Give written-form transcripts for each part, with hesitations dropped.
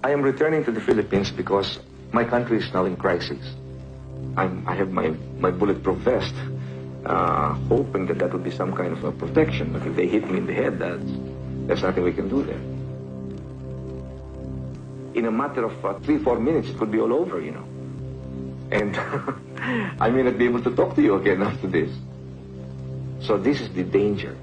I am returning to the Philippines because my country is now in crisis. I have my bulletproof vest, hoping that that would be some kind of a protection. But if they hit me in the head, there's nothing we can do there. In a matter of 3-4 minutes, it could be all over, you know. And I may not be able to talk to you again after this. So this is the danger.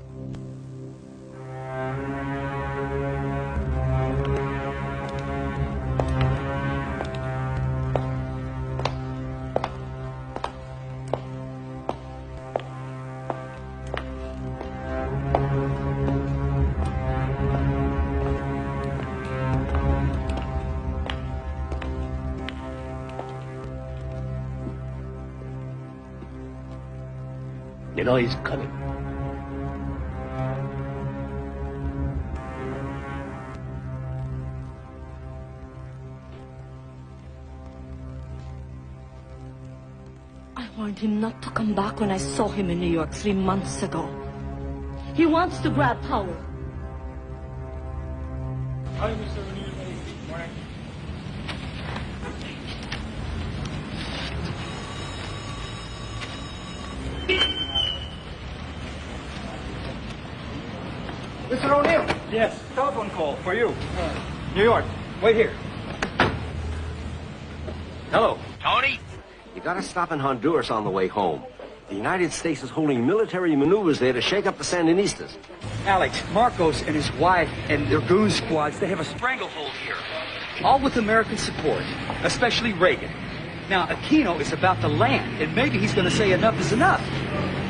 You know he's coming. I warned him not to come back when I saw him in New York 3 months ago. He wants to grab power. Hi, Mr. O'Neill. Morning. Mr. O'Neill! Yes. Telephone call for you. New York. Wait here. Hello. Tony? You gotta stop in Honduras on the way home. The United States is holding military maneuvers there to shake up the Sandinistas. Alex, Marcos and his wife and their goon squads, they have a stranglehold here. All with American support, especially Reagan. Now, Aquino is about to land, and maybe he's going to say enough is enough.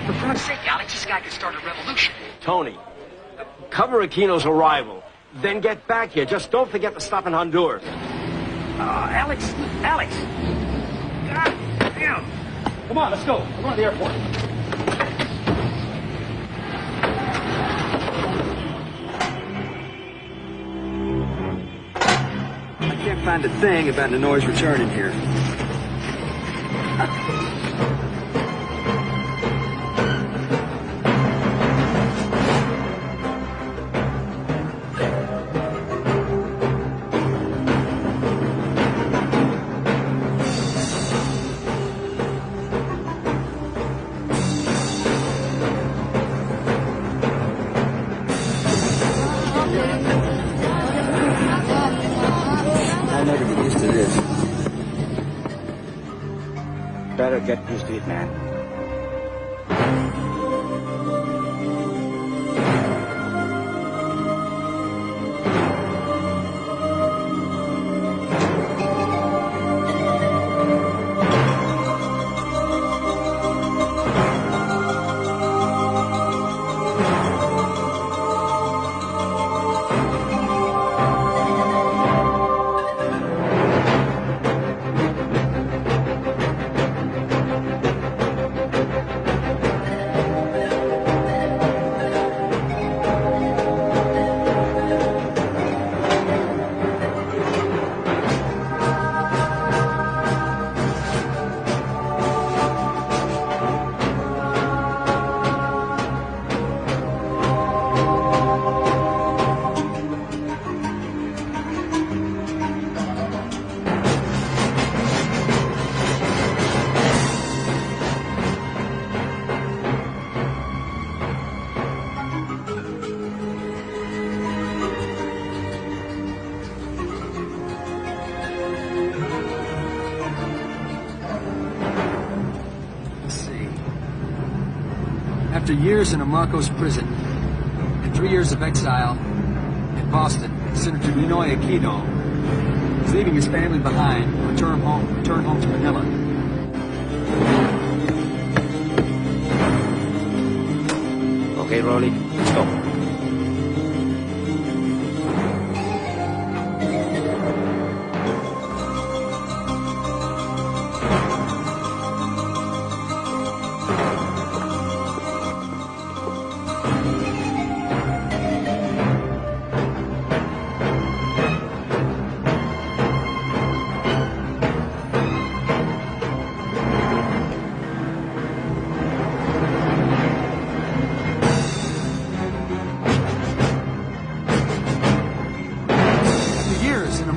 For Christ's sake, Alex, this guy could start a revolution. Tony, cover Aquino's arrival. Then get back here. Just don't forget to stop in Honduras. Alex! God damn! Come on, let's go. We're going to the airport. I can't find a thing about the noise returning here. Better get used to it, man. After years in a Marcos prison and 3 years of exile in Boston, Senator Ninoy Aquino is leaving his family behind to return home to Manila. Okay, Rolly, let's go.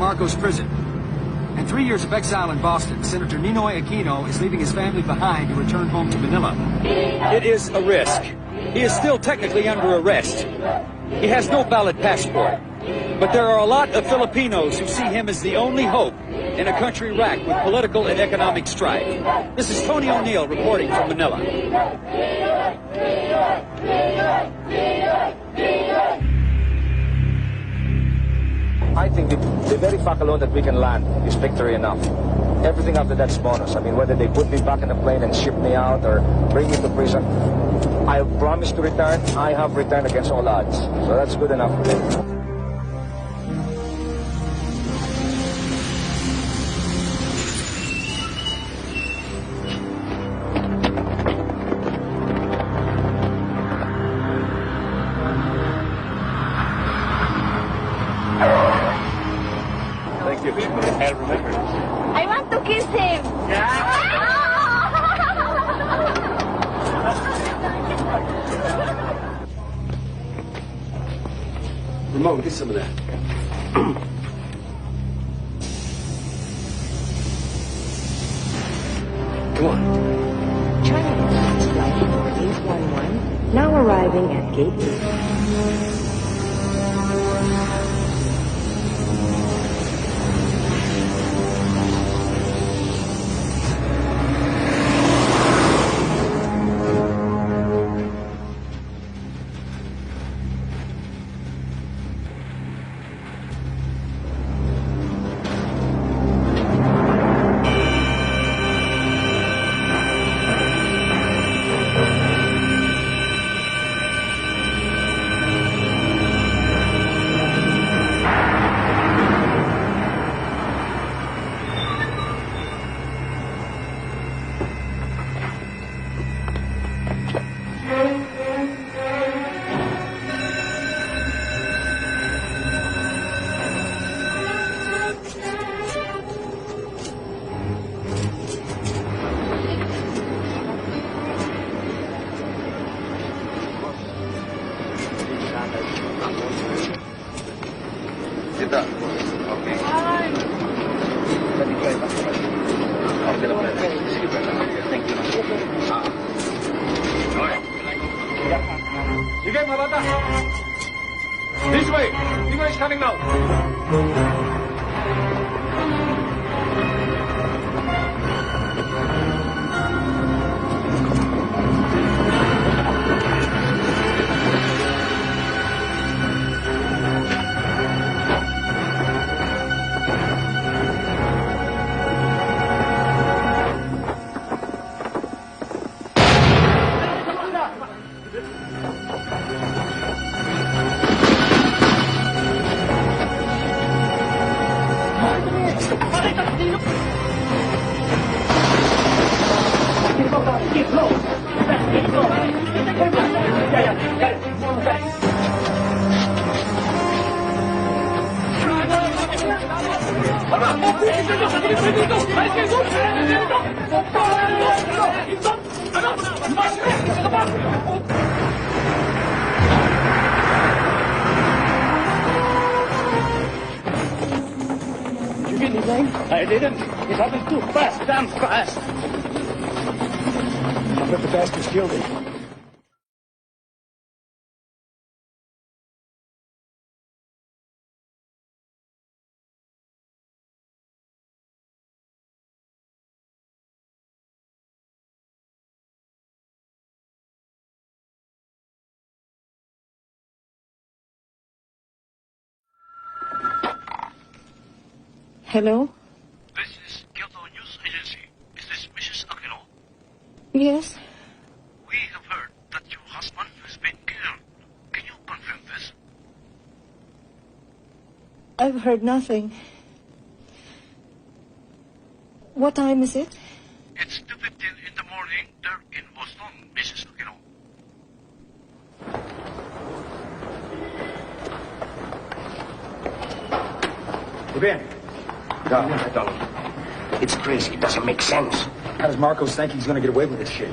Marcos prison. And 3 years of exile in Boston, Senator Ninoy Aquino is leaving his family behind to return home to Manila. It is a risk. He is still technically under arrest. He has no valid passport. But there are a lot of Filipinos who see him as the only hope in a country racked with political and economic strife. This is Tony O'Neill reporting from Manila. I think the very fact alone that we can land is victory enough. Everything after that's bonus. I mean, whether they put me back in the plane and ship me out or bring me to prison, I promise to return. I have returned against all odds. So that's good enough for me. I want to kiss him. Ramon, get some of that. Come on. China Airlines flight number 811, now arriving at Gate 8. Sige, mga bata. This way. Ninoy is coming now. You get anything? I didn't. It happened too fast, damn fast. I bet the bastards killed him. Hello? This is Kyoto News Agency. Is this Mrs. Aquino? Yes? We have heard that your husband has been killed. Can you confirm this? I've heard nothing. What time is it? It's 2:15 in the morning there in Boston, Mrs. Aquino. Ruben. It's crazy. It doesn't make sense. How does Marcos think he's going to get away with this shit?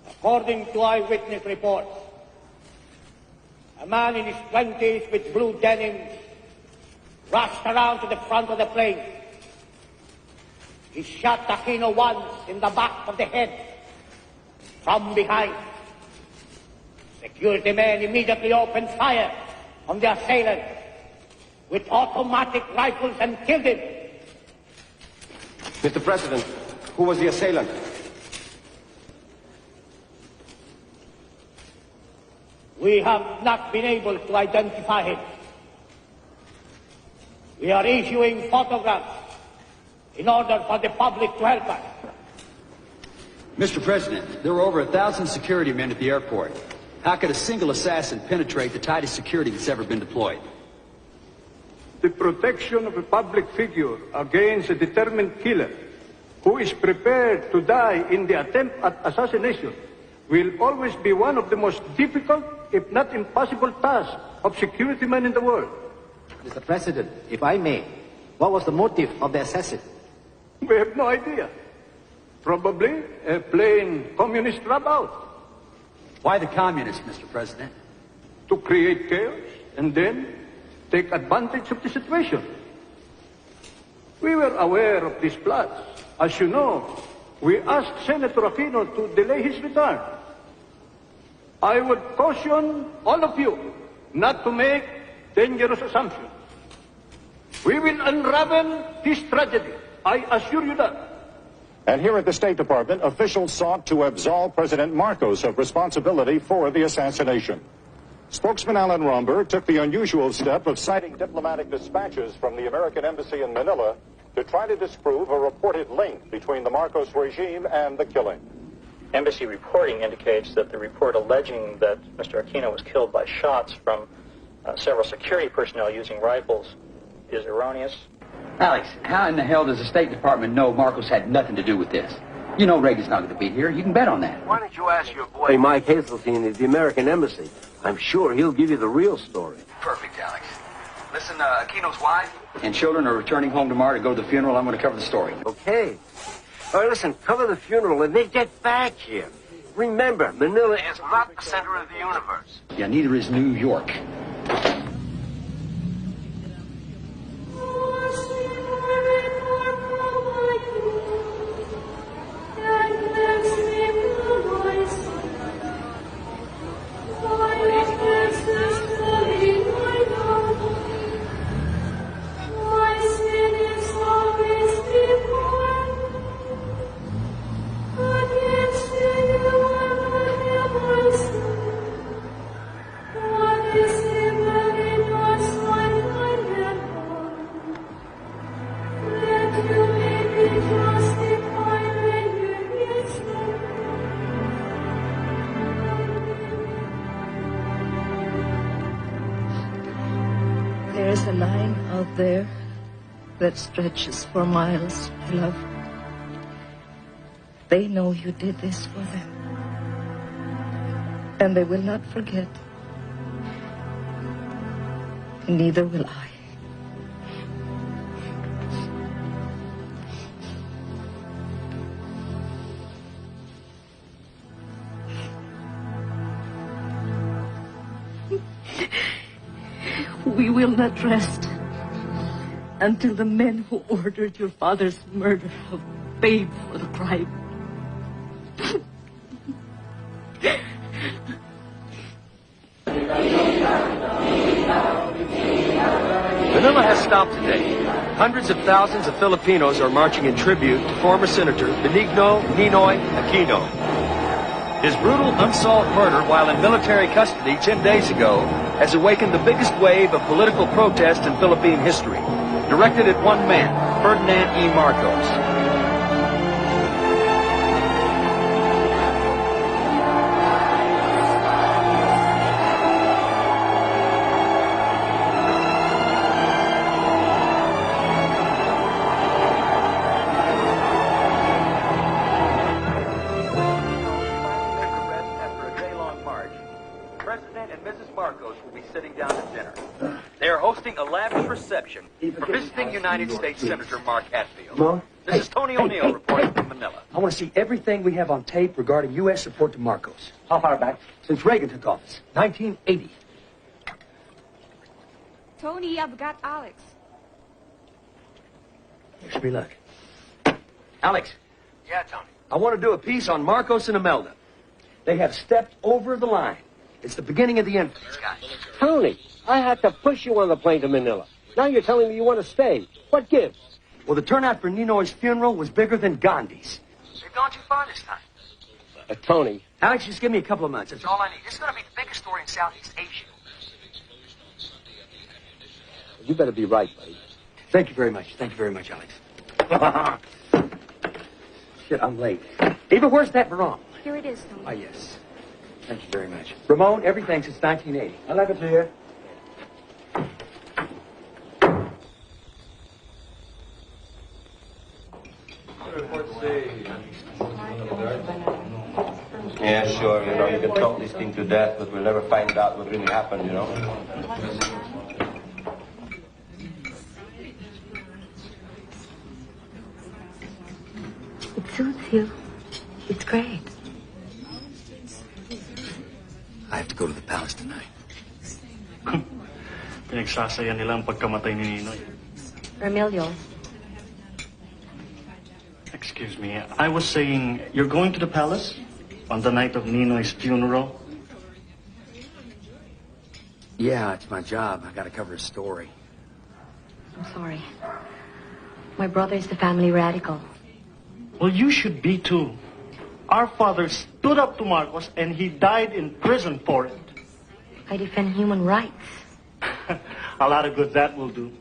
According to eyewitness reports, a man in his 20s with blue denim rushed around to the front of the plane. He shot Aquino once in the back of the head from behind. Security men immediately opened fire on the assailant with automatic rifles and killed him. Mr. President, who was the assailant? We have not been able to identify him. We are issuing photographs in order for the public to help us. Mr. President, there were over 1,000 security men at the airport. How could a single assassin penetrate the tightest security that's ever been deployed? The protection of a public figure against a determined killer who is prepared to die in the attempt at assassination will always be one of the most difficult, if not impossible, tasks of security men in the world. Mr. President, if I may, what was the motive of the assassin? We have no idea. Probably a plain communist dropout. Why the communists, Mr. President? To create chaos and then take advantage of the situation. We were aware of these plots. As you know, we asked Senator Aquino to delay his return. I would caution all of you not to make dangerous assumptions. We will unravel this tragedy. I assure you that. And here at the State Department, officials sought to absolve President Marcos of responsibility for the assassination. Spokesman Alan Romberg took the unusual step of citing diplomatic dispatches from the American Embassy in Manila to try to disprove a reported link between the Marcos regime and the killing. Embassy reporting indicates that the report alleging that Mr. Aquino was killed by shots from several security personnel using rifles is erroneous. Alex, how in the hell does the State Department know Marcos had nothing to do with this? You know Reagan's not going to be here. You can bet on that. Why don't you ask your boy Mike Hazeltine at the American Embassy? I'm sure he'll give you the real story. Perfect, Alex. Listen, Aquino's wife and children are returning home tomorrow to go to the funeral. I'm going to cover the story. Okay. All right, listen, cover the funeral and they get back here. Remember, Manila is not the center of the universe. Yeah, neither is New York. There's a line out there that stretches for miles, my love. They know you did this for them. And they will not forget. Neither will I. We will not rest until the men who ordered your father's murder have paid for the crime. Manila has stopped today. Hundreds of thousands of Filipinos are marching in tribute to former Senator Benigno Ninoy Aquino. His brutal, unsolved murder while in military custody 10 days ago has awakened the biggest wave of political protest in Philippine history, directed at one man, Ferdinand E. Marcos. Reception for visiting United States Senator Mark Hatfield. Mom? This is Tony O'Neill reporting from Manila. I want to see everything we have on tape regarding U.S. support to Marcos. How far back? Since Reagan took office, 1980. Tony, I've got Alex. Wish me luck. Alex. Yeah, Tony. I want to do a piece on Marcos and Imelda. They have stepped over the line. It's the beginning of the end for these guys. Tony, I had to push you on the plane to Manila. Now you're telling me you want to stay. What gives? Well, the turnout for Ninoy's funeral was bigger than Gandhi's. They've gone too far this time. Tony. Alex, just give me a couple of months. That's all I need. It's going to be the biggest story in Southeast Asia. You better be right, buddy. Thank you very much. Thank you very much, Alex. Shit, I'm late. Eva, where's that barong? Here it is, Tony. Ah, yes. Thank you very much. Ramon, everything since 1980. I like it here. Yeah, sure, you know, you can talk this thing to death, but we'll never find out what really happened, you know. It suits you. It's great. I have to go to the palace tonight. Pinagsasaya nila ang pagkamatay ni Ninoy. Remilio. Excuse me, I was saying, you're going to the palace on the night of Ninoy's funeral? Yeah, it's my job. I got to cover a story. I'm sorry. My brother is the family radical. Well, you should be too. Our father stood up to Marcos and he died in prison for it. I defend human rights. A lot of good that will do.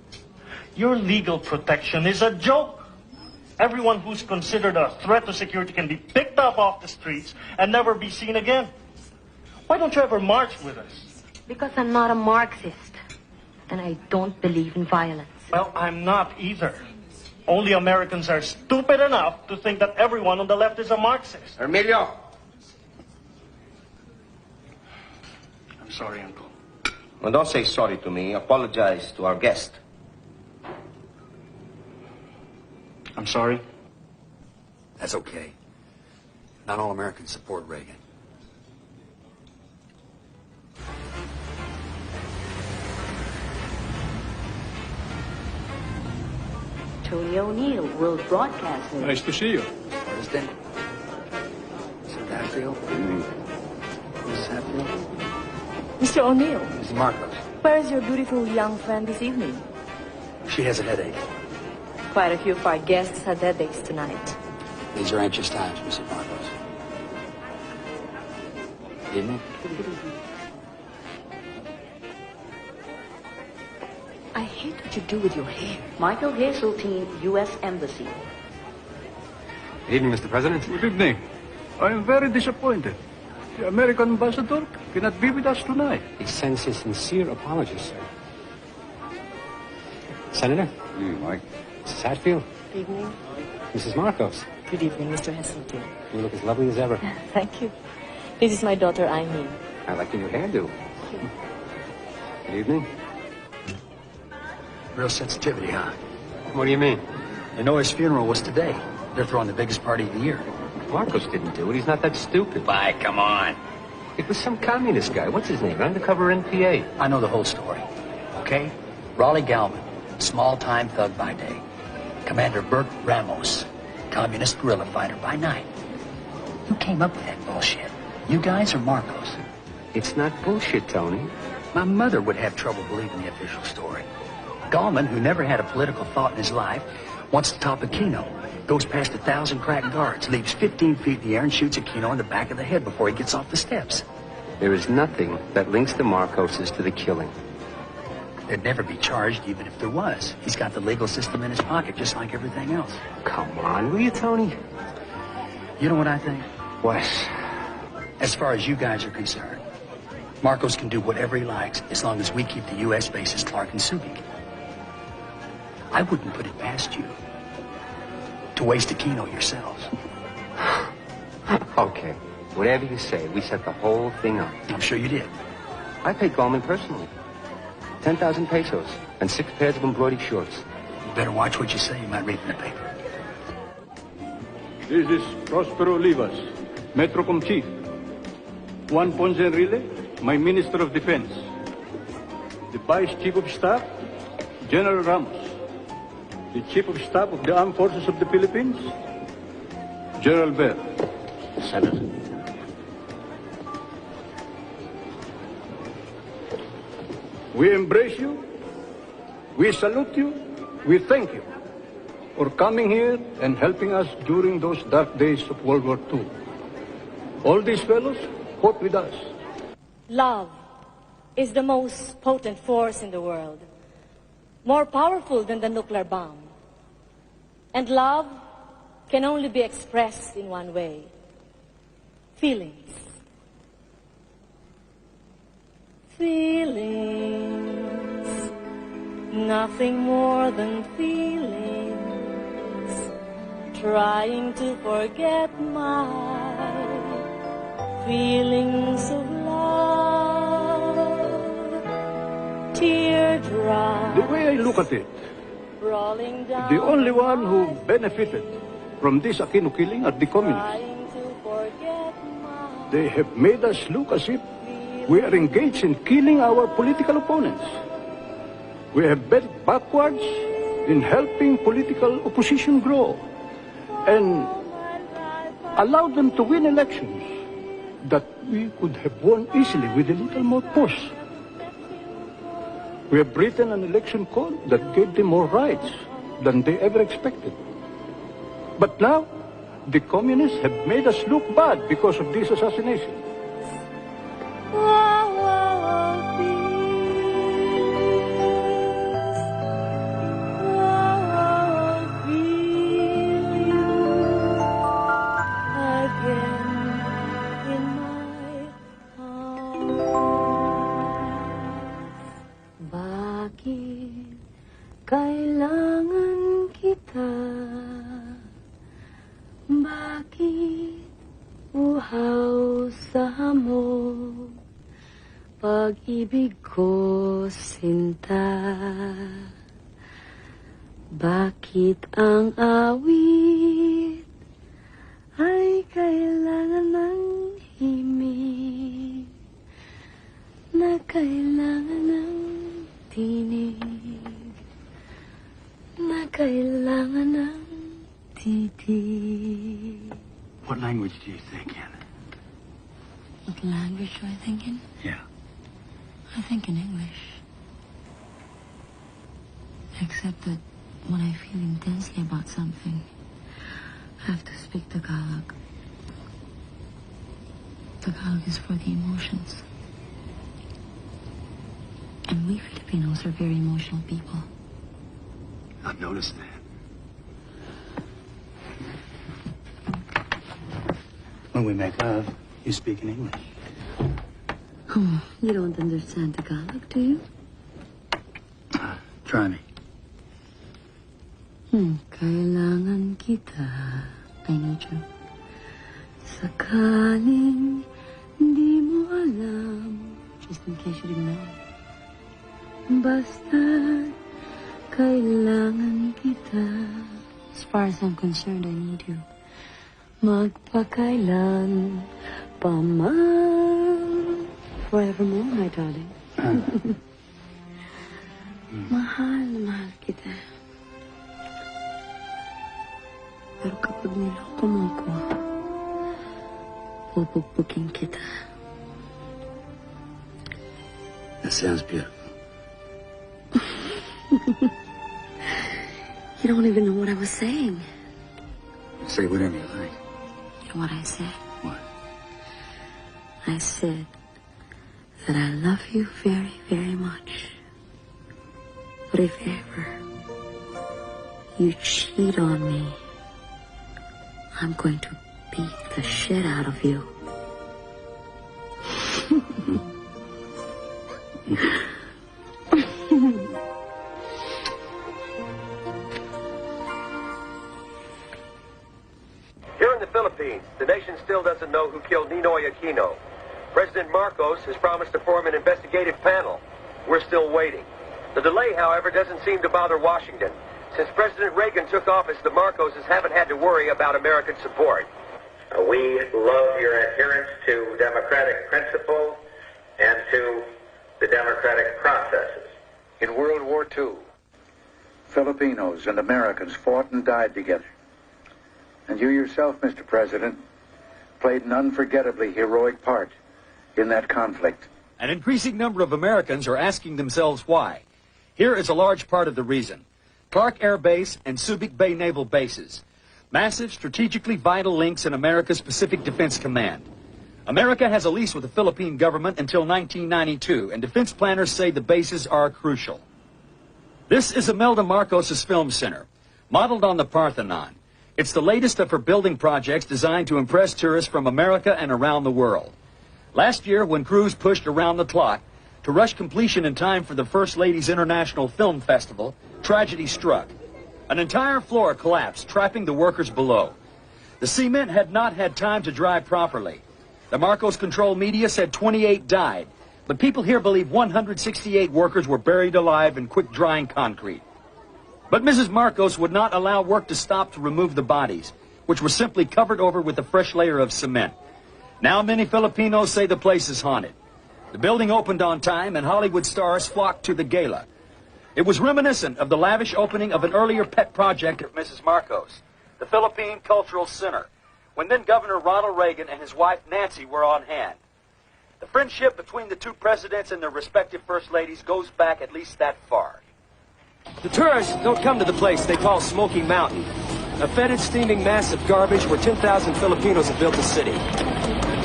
Your legal protection is a joke. Everyone who's considered a threat to security can be picked up off the streets and never be seen again. Why don't you ever march with us? Because I'm not a Marxist. And I don't believe in violence. Well, I'm not either. Only Americans are stupid enough to think that everyone on the left is a Marxist. Emilio! I'm sorry, Uncle. Well, don't say sorry to me. Apologize to our guest. I'm sorry. That's okay. Not all Americans support Reagan. Tony O'Neill, World Broadcasting. Nice to see you. President. Mr. Hatfield. Mrs. Hatfield. Mr. O'Neill, Mrs. Marcos. where is your beautiful young friend this evening? She has a headache. Quite a few of our guests had headaches tonight. These are anxious times, Mrs. Marcos. Evening. I hate what you do with your hair. Michael Hazeltine, U.S. Embassy. Good evening, Mr. President. Good evening. I am very disappointed. The American ambassador cannot be with us tonight. He sends his sincere apologies, sir. Senator? Mike. Mrs. Hatfield? Good evening. Mrs. Marcos? Good evening, Mr. Heseltine. You look as lovely as ever. Thank you. This is my daughter, Aileen. I like your new hairdo. Good evening. Real sensitivity, huh? What do you mean? They know his funeral was today. They're throwing the biggest party of the year. Marcos didn't do it. He's not that stupid. Why, come on. It was some communist guy. What's his name? Undercover NPA. I know the whole story. Okay? Raleigh Galvin, small-time thug by day. Commander Bert Ramos, communist guerrilla fighter by night. Who came up with that bullshit? You guys or Marcos? It's not bullshit, Tony. My mother would have trouble believing the official story. Gallman, who never had a political thought in his life, wants to top Aquino. Goes past 1,000 crack guards, leaps 15 feet in the air and shoots Aquino in the back of the head before he gets off the steps. There is nothing that links the Marcoses to the killing. They'd never be charged even if there was. He's got the legal system in his pocket just like everything else. Come on, will you, Tony? You know what I think? What? As far as you guys are concerned, Marcos can do whatever he likes as long as we keep the U.S. bases Clark and Subic. I wouldn't put it past you to waste Aquino yourselves. Okay, whatever you say, we set the whole thing up. I'm sure you did. I paid Gallman personally. 10,000 pesos and 6 pairs of embroidered shorts. You better watch what you say. You might read in the paper. This is Prospero Olivas, Metrocom Chief. Juan Ponce Enrile, my Minister of Defense. The Vice Chief of Staff, General Ramos. the Chief of Staff of the Armed Forces of the Philippines, General Ver. Senator. We embrace you, we salute you, we thank you for coming here and helping us during those dark days of World War II. All these fellows fought with us. Love is the most potent force in the world, more powerful than the nuclear bomb. And love can only be expressed in one way: feelings. Feelings, nothing more than feelings, trying to forget my feelings of love, teardrops. The way I look at it, rolling down the only one who benefited from this Aquino killing are the communists. They have made us look as if we are engaged in killing our political opponents. We have bent backwards in helping political opposition grow and allowed them to win elections that we could have won easily with a little more push. We have written an election code that gave them more rights than they ever expected. But now, the communists have made us look bad because of this assassination. Kailangan kita, bakit uhaw sa hamog, pag-ibig ko sinta. Bakit ang awit ay kailangan ng himig, na kailangan ng tinig, na kailangan ng titig. What language do you think in? What language do I think in? Yeah. I think in English. Except that when I feel intensely about something, I have to speak Tagalog. Tagalog is for the emotions. And we Filipinos are very emotional people. I've noticed that. When we make love, you speak in English. Oh, you don't understand Tagalog, do you? Try me. Kailangan kita. I need you. Sakaling hindi mo alam, just in case you didn't know. Basta kailangan kita. As far as I'm concerned, I need you. Magpakailan pa man. Forevermore, my darling. Mahal na mahal kita. Pero kapag niloko mo ko, pupugpugin kita. That sounds beautiful. You don't even know what I was saying. Say whatever you like. You know what I said? What? I said that I love you very, very much. But if ever you cheat on me, I'm going to beat the shit out of you. Here in the Philippines, the nation still doesn't know who killed Ninoy Aquino. President Marcos has promised to form an investigative panel. We're still waiting. The delay, however, doesn't seem to bother Washington. Since President Reagan took office, the Marcoses haven't had to worry about American support. We love your adherence to democratic principles and to the democratic processes. In World War II, Filipinos and Americans fought and died together. And you yourself, Mr. President, played an unforgettably heroic part in that conflict. An increasing number of Americans are asking themselves why. Here is a large part of the reason. Clark Air Base and Subic Bay Naval Bases. Massive, strategically vital links in America's Pacific Defense Command. America has a lease with the Philippine government until 1992, and defense planners say the bases are crucial. This is Imelda Marcos' film center, modeled on the Parthenon. It's the latest of her building projects designed to impress tourists from America and around the world. Last year, when crews pushed around the clock to rush completion in time for the First Lady's International Film Festival, tragedy struck. An entire floor collapsed, trapping the workers below. The cement had not had time to dry properly. The Marcos Control media said 28 died, but people here believe 168 workers were buried alive in quick-drying concrete. But Mrs. Marcos would not allow work to stop to remove the bodies, which were simply covered over with a fresh layer of cement. Now many Filipinos say the place is haunted. The building opened on time, and Hollywood stars flocked to the gala. It was reminiscent of the lavish opening of an earlier pet project of Mrs. Marcos, the Philippine Cultural Center, when then Governor Ronald Reagan and his wife Nancy were on hand. The friendship between the two presidents and their respective first ladies goes back at least that far. The tourists don't come to the place they call Smoky Mountain, a fetid, steaming mass of garbage where 10,000 Filipinos have built a city.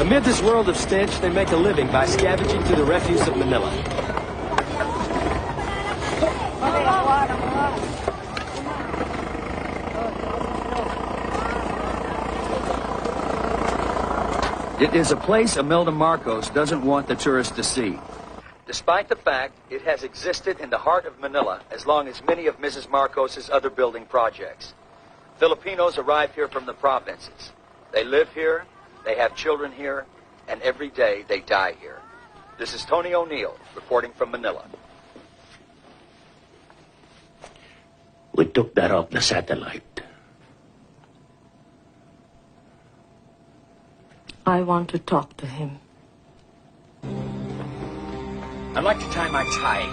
Amid this world of stench, they make a living by scavenging through the refuse of Manila. It is a place Imelda Marcos doesn't want the tourists to see, despite the fact it has existed in the heart of Manila as long as many of Mrs. Marcos' other building projects. Filipinos arrive here from the provinces. They live here, they have children here, and every day they die here. This is Tony O'Neill reporting from Manila. We took that off the satellite. I want to talk to him. I'd like to tie my tie.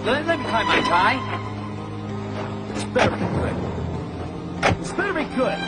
Let me tie my tie. This better be good. This better be good.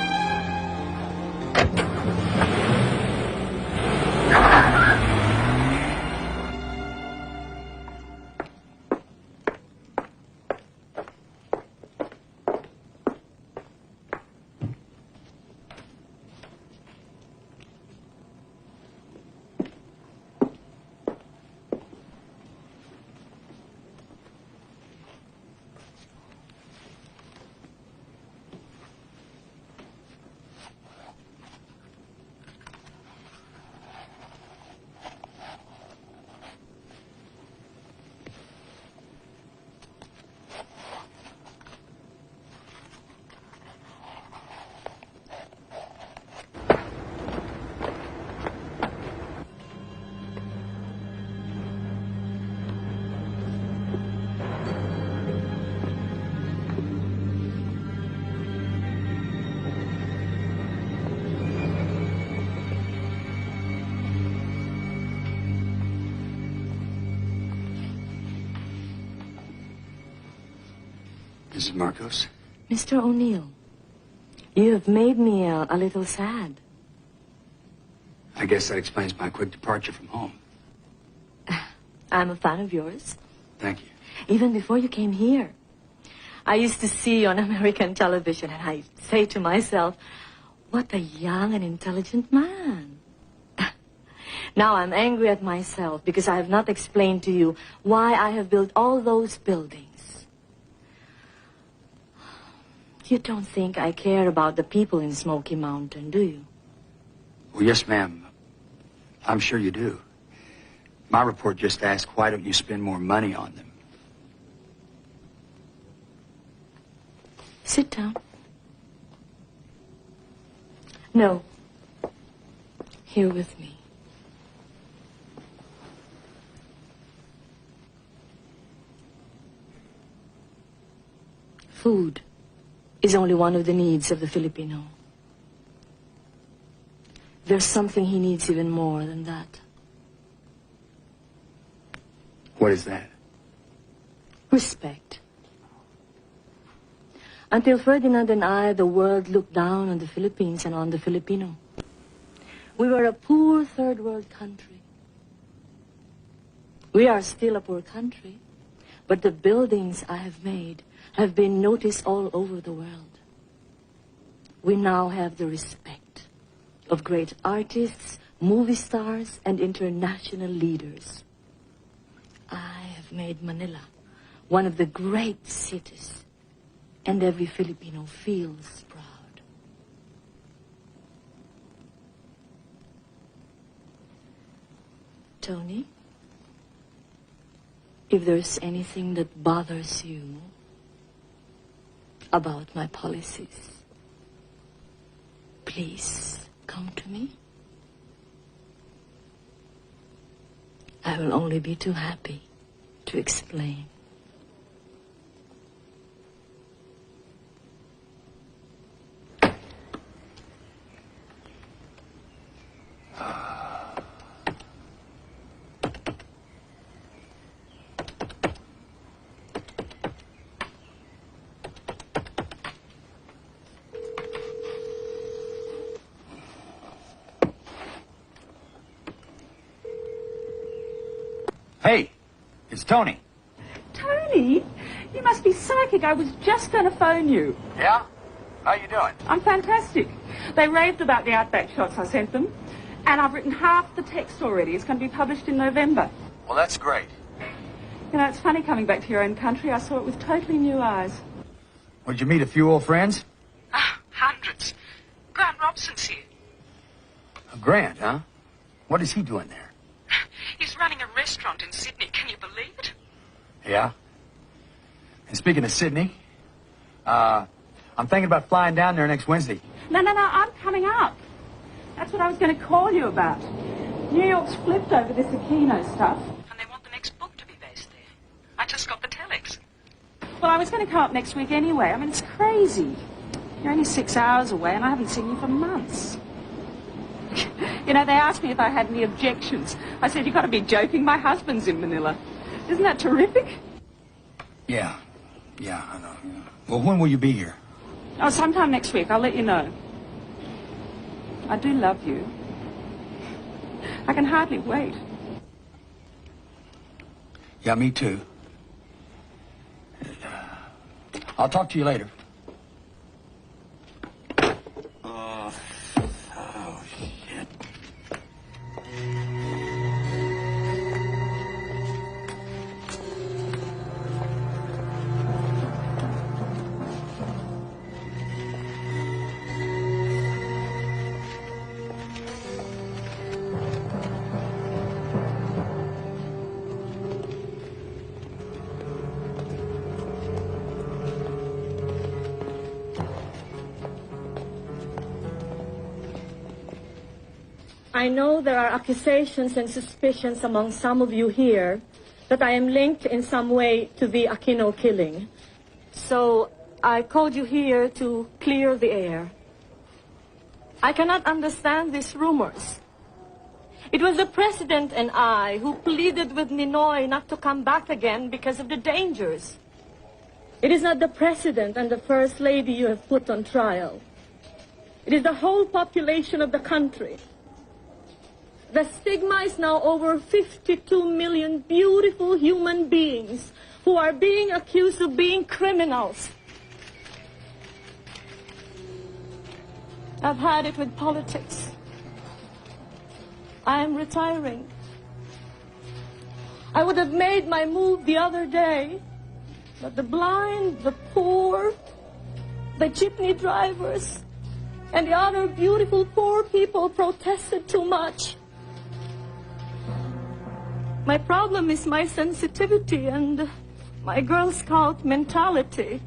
Mrs. Marcos? Mr. O'Neill, you have made me a little sad. I guess that explains my quick departure from home. I'm a fan of yours. Thank you. Even before you came here. I used to see you on American television, and I say to myself, what a young and intelligent man. Now I'm angry at myself because I have not explained to you why I have built all those buildings. You don't think I care about the people in Smoky Mountain, do you? Well, yes, ma'am. I'm sure you do. My report just asked, why don't you spend more money on them? Sit down. No. Here with me. Food is only one of the needs of the Filipino. There's something he needs even more than that. What is that? Respect. Until Ferdinand and I, the world looked down on the Philippines and on the Filipino. We were a poor third world country. We are still a poor country, but the buildings I have made have been noticed all over the world. We now have the respect of great artists, movie stars, and international leaders. I have made Manila one of the great cities, and every Filipino feels proud. Tony, if there's anything that bothers you about my policies, please come to me. I will only be too happy to explain. Hey, it's Tony. Tony? You must be psychic. I was just going to phone you. Yeah? How you doing? I'm fantastic. They raved about the Outback shots I sent them. And I've written half the text already. It's going to be published in November. Well, that's great. You know, it's funny coming back to your own country. I saw it with totally new eyes. Well, did you meet a few old friends? Hundreds. Grant Robson's here. Grant, huh? What is he doing there? He's running a restaurant in Sydney. Can you believe it? Yeah. And speaking of Sydney, I'm thinking about flying down there next Wednesday. No, I'm coming up. That's what I was going to call you about. New York's flipped over this Aquino stuff. And they want the next book to be based there. I just got the telex. Well, I was going to come up next week anyway. I mean, it's crazy. You're only 6 hours away, and I haven't seen you for months. You know, they asked me if I had any objections. I said, you've got to be joking. My husband's in Manila. Isn't that terrific? Yeah, I know. Yeah. Well, when will you be here? Oh, sometime next week. I'll let you know. I do love you. I can hardly wait. Yeah, me too. I'll talk to you later. I know there are accusations and suspicions among some of you here that I am linked in some way to the Aquino killing. So I called you here to clear the air. I cannot understand these rumors. It was the President and I who pleaded with Ninoy not to come back again because of the dangers. It is not the President and the First Lady you have put on trial. It is the whole population of the country. The stigma is now over 52 million beautiful human beings who are being accused of being criminals. I've had it with politics. I am retiring. I would have made my move the other day, but the blind, the poor, the jeepney drivers, and the other beautiful poor people protested too much. My problem is my sensitivity and my Girl Scout mentality.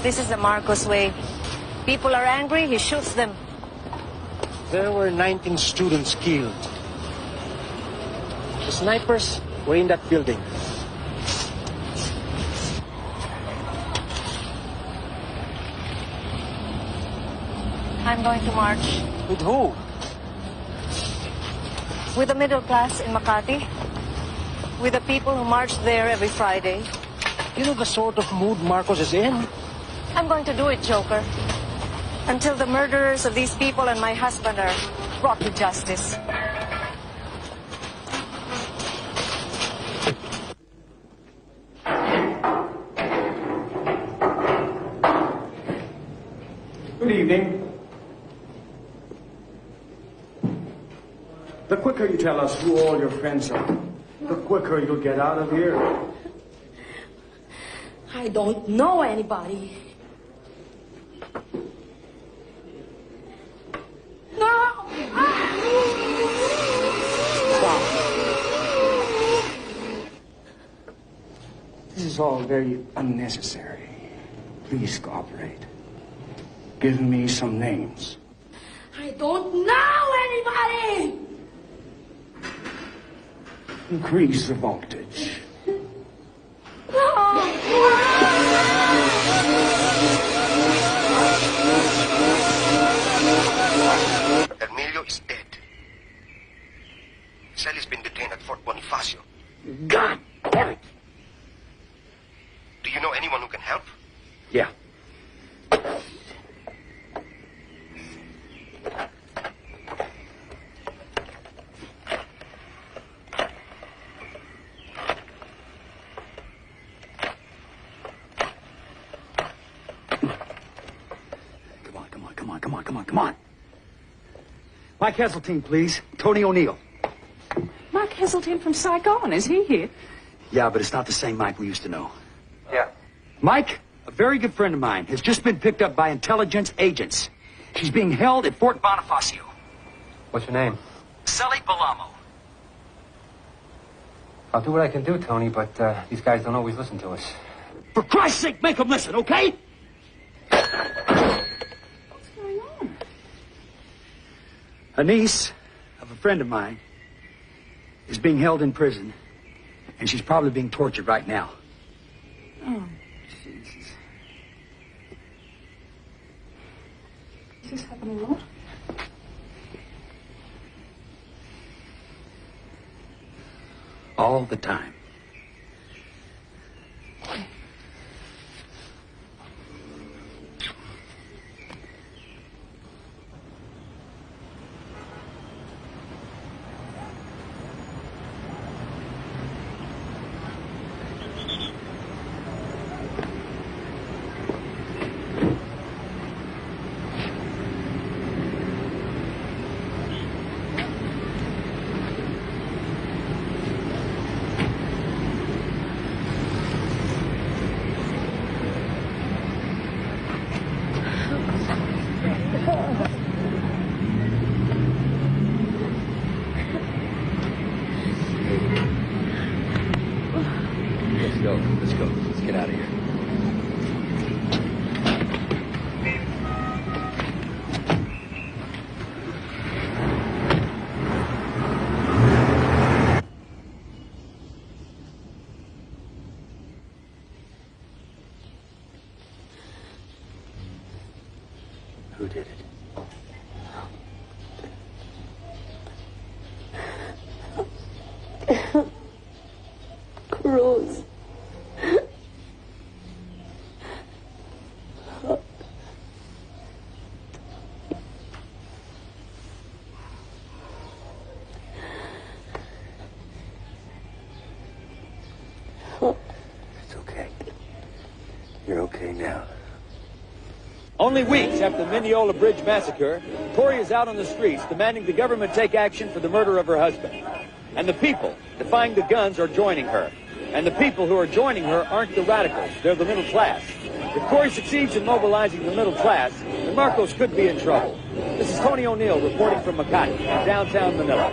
This is the Marcos way. People are angry, he shoots them. There were 19 students killed. The snipers were in that building. I'm going to march. With who? With the middle class in Makati. With the people who march there every Friday. You know the sort of mood Marcos is in? I'm going to do it, Joker. Until the murderers of these people and my husband are brought to justice. Good evening. The quicker you tell us who all your friends are, the quicker you'll get out of here. I don't know anybody. No! Stop. This is all very unnecessary. Please cooperate. Give me some names. I don't know anybody! Increase the voltage. Emilio is dead. Sally's been detained at Fort Bonifacio. God damn it! Do you know anyone who can help? Yeah. Come on. Mike Heseltine, please. Tony O'Neill. Mike Heseltine from Saigon, is he here? Yeah, but it's not the same Mike we used to know. Yeah. Mike, a very good friend of mine, has just been picked up by intelligence agents. She's being held at Fort Bonifacio. What's your name? Sully Balamo. I'll do what I can do, Tony, but these guys don't always listen to us. For Christ's sake, make them listen, okay? A niece of a friend of mine is being held in prison, and she's probably being tortured right now. Oh, Jesus. Does this happen a lot? All the time. Let's go. Let's get out of here. Who did it? Cruz. It's okay. You're okay now. Only weeks after the Mineola Bridge massacre, Tori is out on the streets demanding the government take action for the murder of her husband. And the people, defying the guns, are joining her. And the people who are joining her aren't the radicals, they're the middle class. If Tori succeeds in mobilizing the middle class, then Marcos could be in trouble. This is Tony O'Neill reporting from Makati, downtown Manila.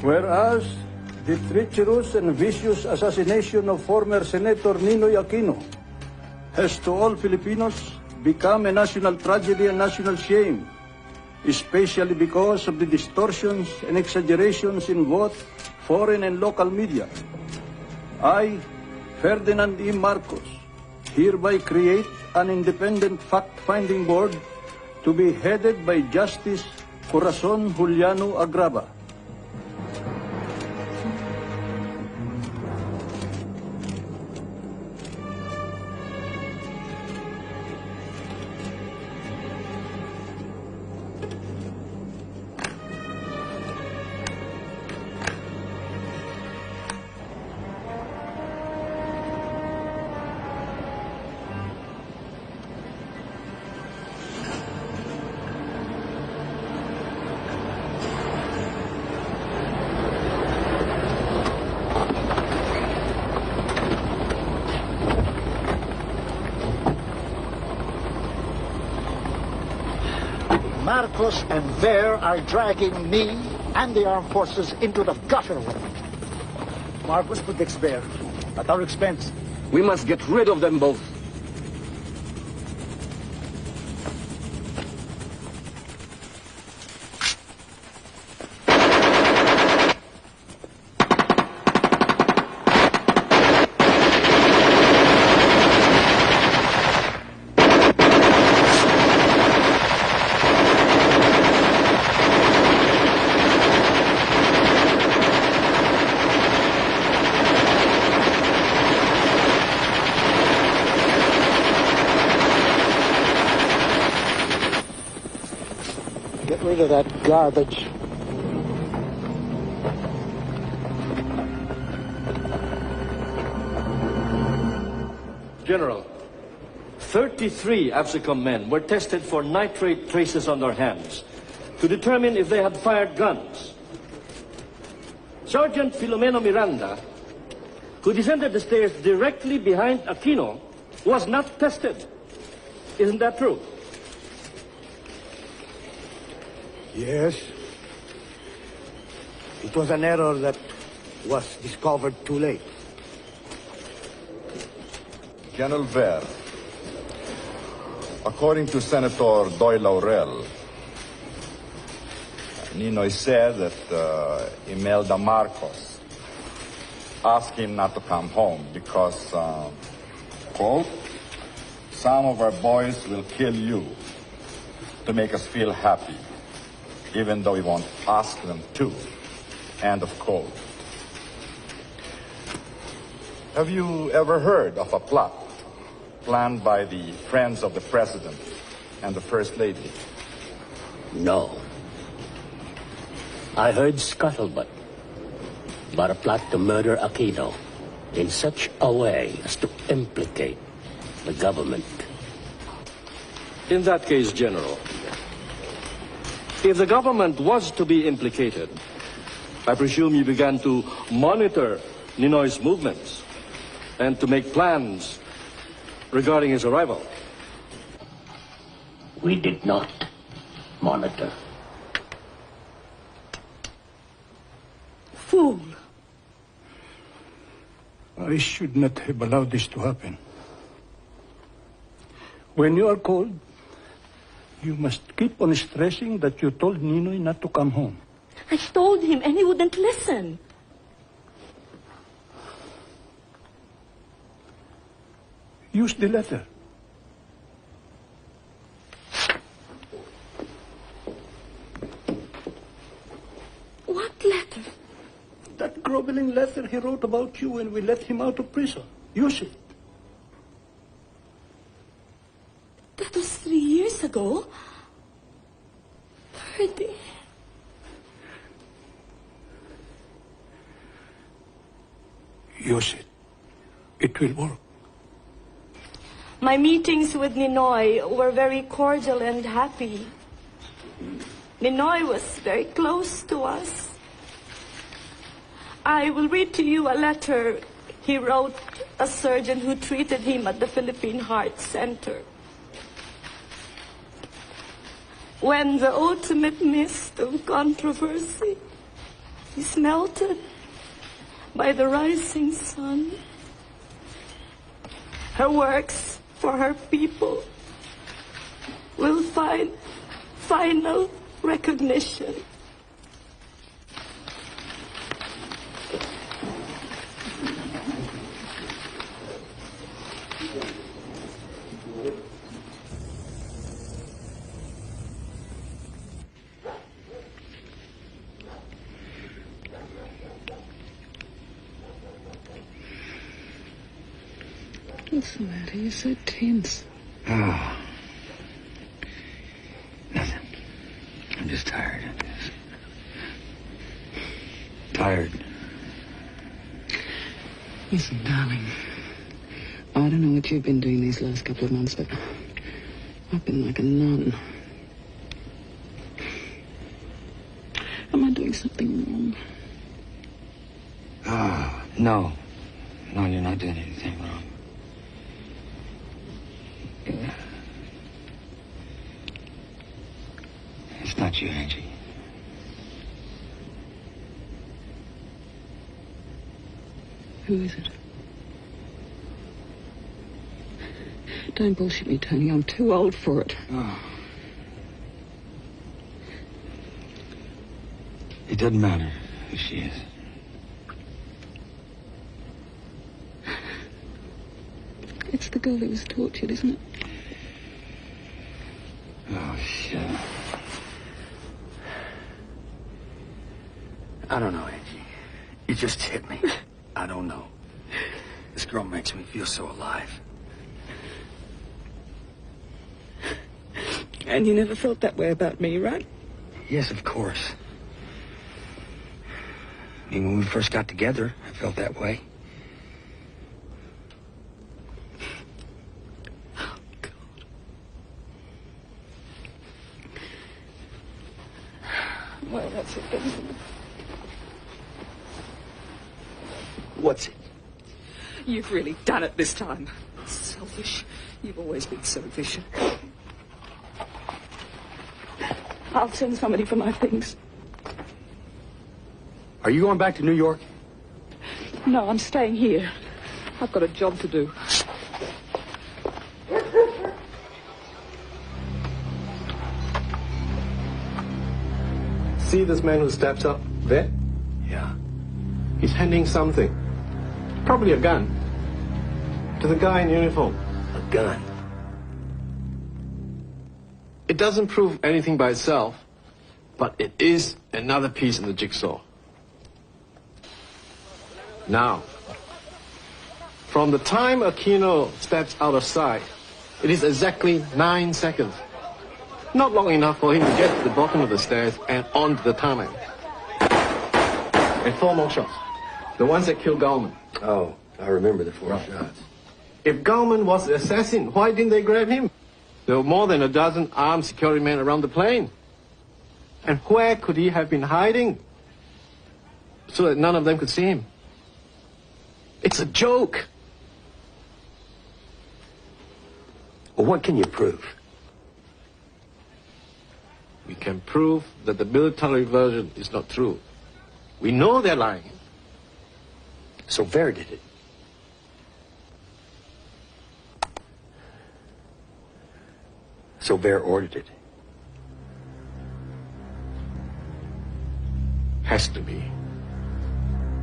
Whereas the treacherous and vicious assassination of former Senator Ninoy Aquino has to all Filipinos become a national tragedy and national shame, especially because of the distortions and exaggerations in both foreign and local media. I, Ferdinand E. Marcos, hereby create an independent fact-finding board to be headed by Justice Corazon Juliano Agrava. Marcos and Ver are dragging me and the armed forces into the gutter. Marcos protects Ver at our expense. We must get rid of them both. Get rid of that garbage. General, 33 Absecom men were tested for nitrate traces on their hands to determine if they had fired guns. Sergeant Filomeno Miranda, who descended the stairs directly behind Aquino, was not tested. Isn't that true? Yes. It was an error that was discovered too late. General Ver, according to Senator Doy Laurel, Ninoy said that Imelda Marcos asked him not to come home because, quote, some of our boys will kill you to make us feel happy, even though we won't ask them to. End of quote. Have you ever heard of a plot planned by the friends of the President and the First Lady? No. I heard scuttlebutt, but a plot to murder Aquino in such a way as to implicate the government. In that case, General, if the government was to be implicated, I presume you began to monitor Ninoy's movements and to make plans regarding his arrival. We did not monitor. Fool. I should not have allowed this to happen. When you are called, you must keep on stressing that you told Ninoy not to come home. I told him and he wouldn't listen. Use the letter. What letter? That groveling letter he wrote about you when we let him out of prison. Use it. That was 3 years ago. Ferdy. Use it. It will work. My meetings with Ninoy were very cordial and happy. Ninoy was very close to us. I will read to you a letter he wrote a surgeon who treated him at the Philippine Heart Center. When the ultimate mist of controversy is melted by the rising sun. Her works for her people will find final recognition. What's the matter? You're so tense. Oh. Nothing. I'm just tired. Tired. Listen, darling. I don't know what you've been doing these last couple of months, but I've been like a nun. Am I doing something wrong? Oh, no. No, you're not doing anything wrong. It's not you, Angie. Who is it? Don't bullshit me, Tony. I'm too old for it. Oh. It doesn't matter who she is. It's the girl who was tortured, isn't it? Oh, shit. I don't know, Angie. You just hit me. I don't know. This girl makes me feel so alive. And you never felt that way about me, right? Yes, of course. I mean, when we first got together, I felt that way. Oh, God. Well, that's it, then, isn't it? What's it? You've really done it this time. Selfish. You've always been selfish. I'll send somebody for my things. Are you going back to New York? No, I'm staying here. I've got a job to do. See this man who steps up there? Yeah. He's handing something. Probably a gun. To the guy in uniform. A gun? It doesn't prove anything by itself, but it is another piece in the jigsaw. Now, from the time Aquino steps out of sight, it is exactly 9 seconds. Not long enough for him to get to the bottom of the stairs and onto the tarmac. And 4 more shots. The ones that killed Gallman. Oh, I remember the 4 shots. If Gallman was the assassin, why didn't they grab him? There were more than a dozen armed security men around the plane. And where could he have been hiding? So that none of them could see him. It's a joke. Well, what can you prove? We can prove that the military version is not true. We know they're lying. So Ver did it. So Ver ordered it. Has to be.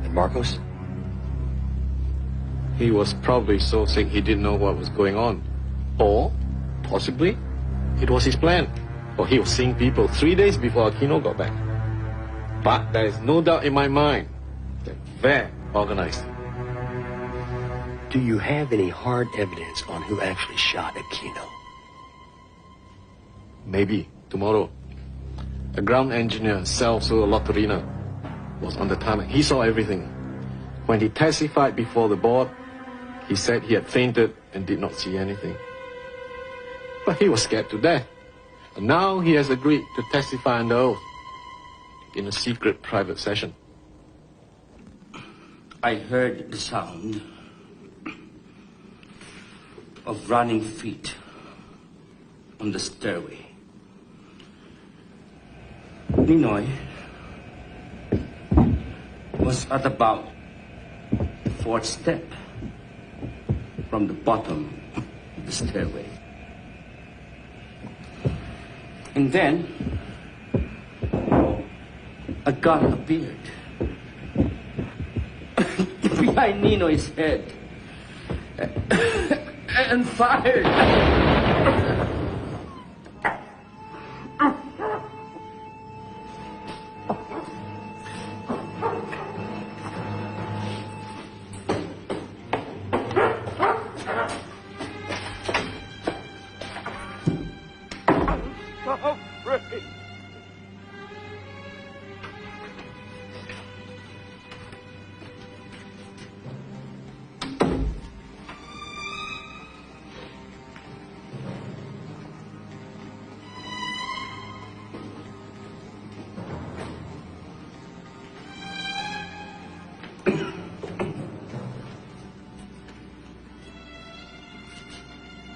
And Marcos? He was probably so sick he didn't know what was going on. Or, possibly, it was his plan. Or he was seeing people 3 days before Aquino got back. But there is no doubt in my mind that Ver organized it. Do you have any hard evidence on who actually shot Aquino? Maybe tomorrow. A ground engineer, Celso Lotterina, was on the tarmac. He saw everything. When he testified before the board, he said he had fainted and did not see anything. But he was scared to death. And now he has agreed to testify under oath in a secret private session. I heard the sound of running feet on the stairway. Ninoy, was at about the fourth step from the bottom of the stairway. And then a gun appeared behind Ninoy's head and fired.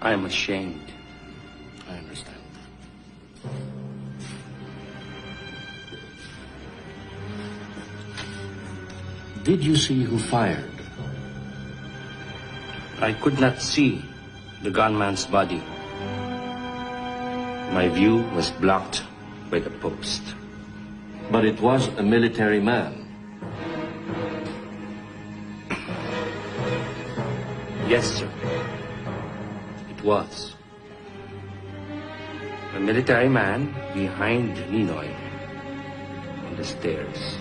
I am ashamed. I understand. Did you see who fired? I could not see the gunman's body. My view was blocked by the post. But it was a military man. Yes, sir. Was a military man behind Ninoy on the stairs.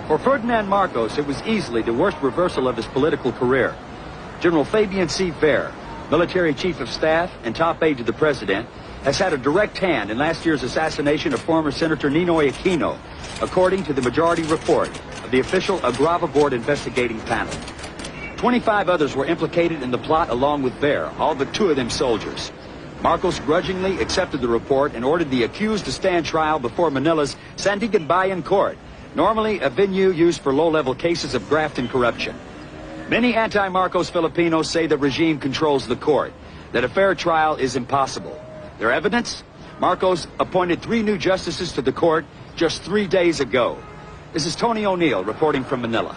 For Ferdinand Marcos, it was easily the worst reversal of his political career. General Fabian C. Fair, military chief of staff and top aide to the president, has had a direct hand in last year's assassination of former Senator Ninoy Aquino, according to the majority report of the official Agrava Board investigating panel. 25 others were implicated in the plot along with Fair, all but 2 of them soldiers. Marcos grudgingly accepted the report and ordered the accused to stand trial before Manila's Sandigan Bayan Court, normally a venue used for low-level cases of graft and corruption. Many anti-Marcos Filipinos say the regime controls the court, that a fair trial is impossible. Their evidence? Marcos appointed 3 new justices to the court just 3 days ago. This is Tony O'Neill reporting from Manila.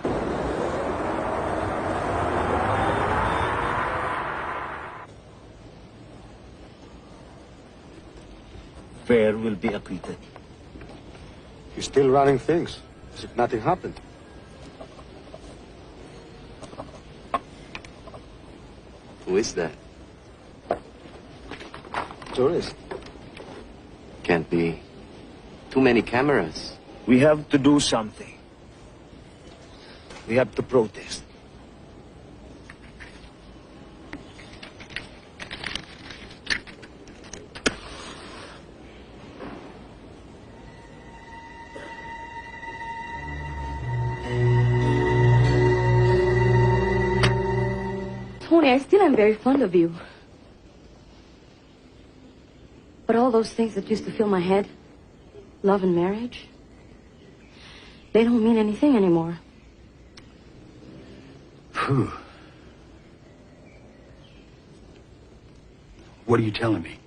Fair will be acquitted. He's still running things, as if nothing happened. Who is that? Tourist. Can't be too many cameras. We have to do something. We have to protest. Tony, I still am very fond of you. But all those things that used to fill my head, love and marriage, they don't mean anything anymore. Phew. What are you telling me?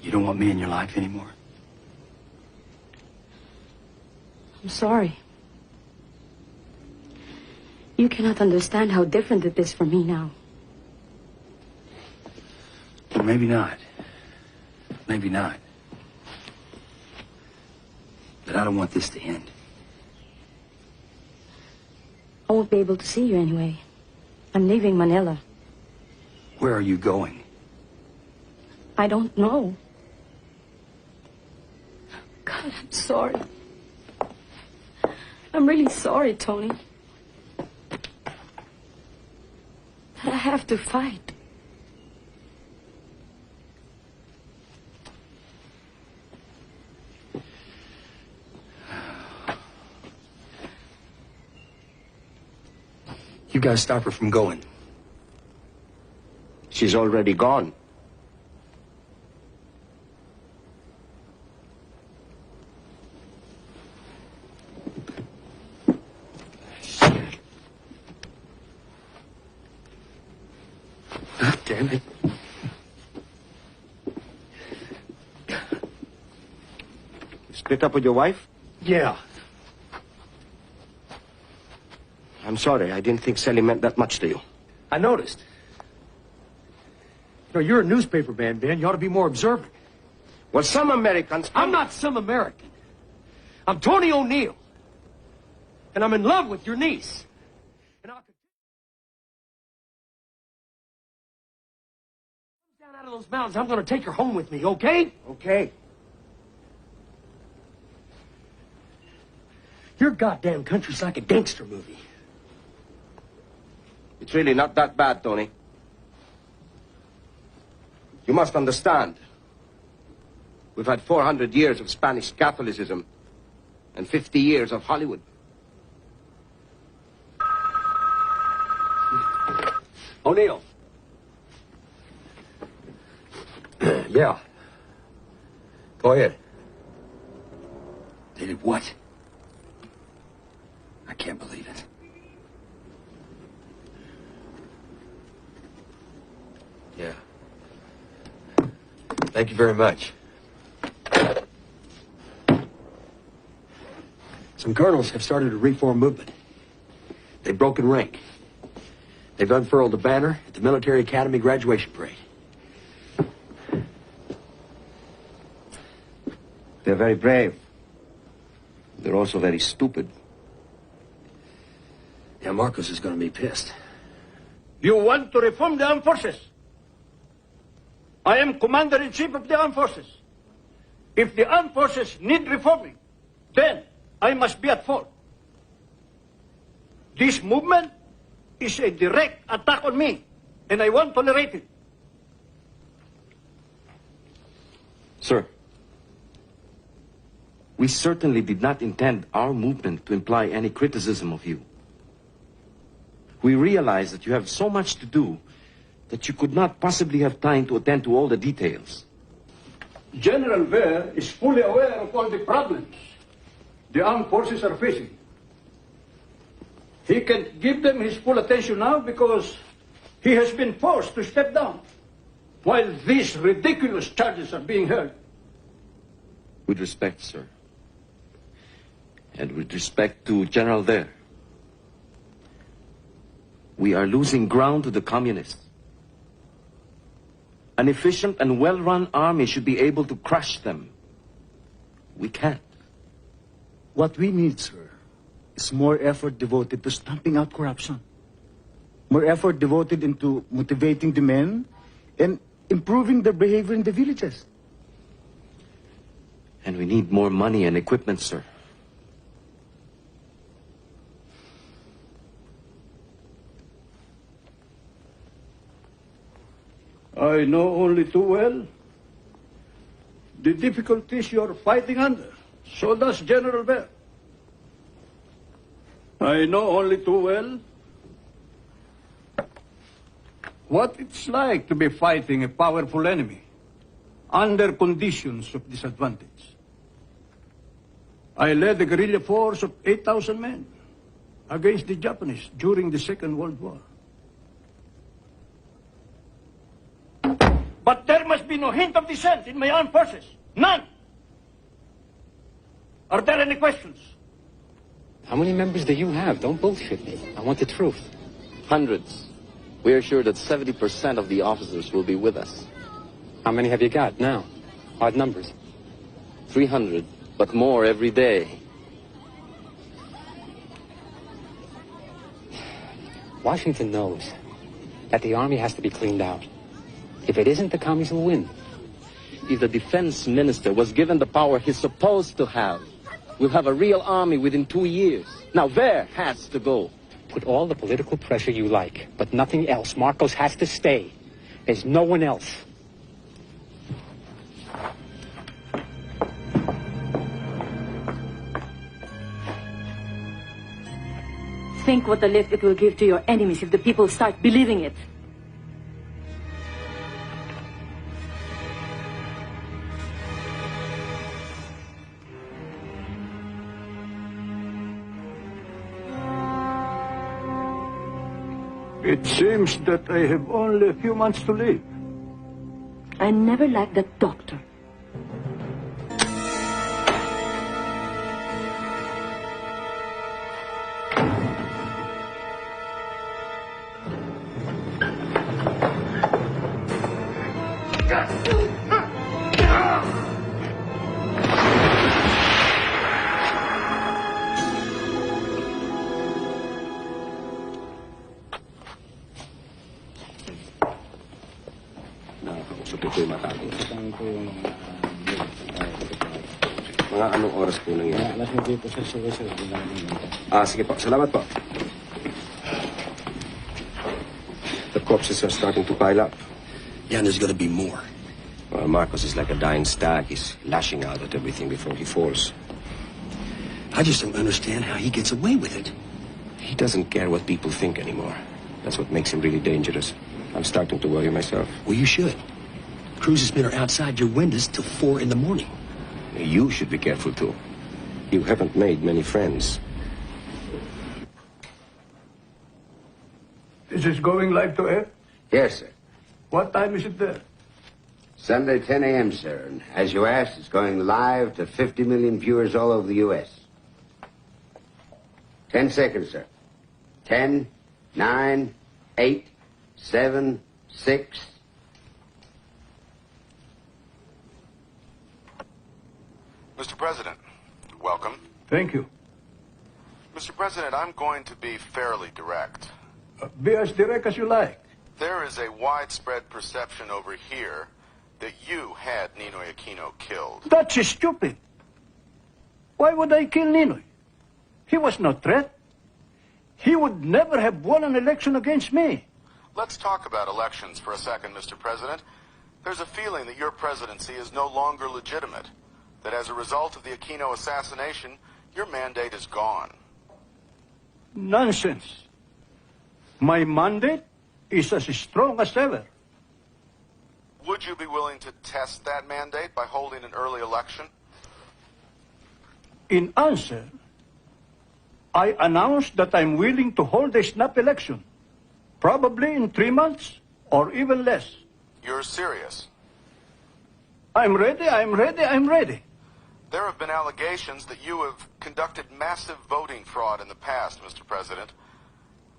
You don't want me in your life anymore? I'm sorry. You cannot understand how different it is for me now. Well, maybe not. Maybe not. But I don't want this to end. I won't be able to see you anyway. I'm leaving Manila. Where are you going? I don't know. God, I'm sorry. I'm really sorry, Tony. But I have to fight. You gotta stop her from going. She's already gone. Damn it. Split up with your wife? Yeah. I'm sorry. I didn't think Sally meant that much to you. I noticed. You know, you're a newspaper man, Ben. You ought to be more observant. Well, some Americans... I'm not some American. I'm Tony O'Neill. And I'm in love with your niece. And I'll... Down out of those mountains, I'm going to take her home with me, okay? Okay. Your goddamn country's like a gangster movie. It's really not that bad, Tony. You must understand. We've had 400 years of Spanish Catholicism and 50 years of Hollywood. O'Neill. Yeah. Go ahead. They did what? I can't believe it. Yeah. Thank you very much. Some colonels have started a reform movement. They've broken rank. They've unfurled the banner at the Military Academy graduation parade. They're very brave. They're also very stupid. Yeah, Marcos is going to be pissed. You want to reform the armed forces? I am Commander-in-Chief of the armed forces. If the armed forces need reforming, then I must be at fault. This movement is a direct attack on me, and I won't tolerate it. Sir, we certainly did not intend our movement to imply any criticism of you. We realize that you have so much to do that you could not possibly have time to attend to all the details. General Ver is fully aware of all the problems the armed forces are facing. He can give them his full attention now because he has been forced to step down while these ridiculous charges are being heard. With respect, sir. And with respect to General Ver, we are losing ground to the communists. An efficient and well-run army should be able to crush them. We can't. What we need, sir, is more effort devoted to stamping out corruption. More effort devoted into motivating the men and improving their behavior in the villages. And we need more money and equipment, sir. I know only too well the difficulties you are fighting under. So does General Ver. I know only too well what it's like to be fighting a powerful enemy under conditions of disadvantage. I led a guerrilla force of 8,000 men against the Japanese during the Second World War. But there must be no hint of dissent in my armed forces. None. Are there any questions? How many members do you have? Don't bullshit me. I want the truth. Hundreds. We are sure that 70% of the officers will be with us. How many have you got now? Odd numbers. 300, but more every day. Washington knows that the army has to be cleaned out. If it isn't, the commies will win. If the defense minister was given the power he's supposed to have, we'll have a real army within 2 years. Now, Ver has to go. Put all the political pressure you like, but nothing else. Marcos has to stay. There's no one else. Think what a lift it will give to your enemies if the people start believing it. It seems that I have only a few months to live. I never liked that doctor. po yung matapos. Mga anong oras po nangyari? Alas 9 po, sir. Sige po. Salamat po. The corpses are starting to pile up. Yeah, and there's gonna be more. Well, Marcos is like a dying stag. He's lashing out at everything before he falls. I just don't understand how he gets away with it. He doesn't care what people think anymore. That's what makes him really dangerous. I'm starting to worry myself. Well, you should. Cruisersmen are outside your windows till 4 in the morning. You should be careful, too. You haven't made many friends. Is this going live to air? Yes, sir. What time is it there? Sunday, 10 a.m., sir. And as you asked, it's going live to 50 million viewers all over the U.S. 10 seconds, sir. 10, 9, 8, 7, 6. Mr. President, welcome. Thank you. Mr. President, I'm going to be fairly direct. Be as direct as you like. There is a widespread perception over here that you had Ninoy Aquino killed. That's stupid. Why would I kill Ninoy? He was no threat. He would never have won an election against me. Let's talk about elections for a second, Mr. President. There's a feeling that your presidency is no longer legitimate, that as a result of the Aquino assassination, your mandate is gone. Nonsense. My mandate is as strong as ever. Would you be willing to test that mandate by holding an early election? In answer, I announced that I'm willing to hold a snap election, probably in 3 months or even less. You're serious? I'm ready, I'm ready, I'm ready. There have been allegations that you have conducted massive voting fraud in the past, Mr. President.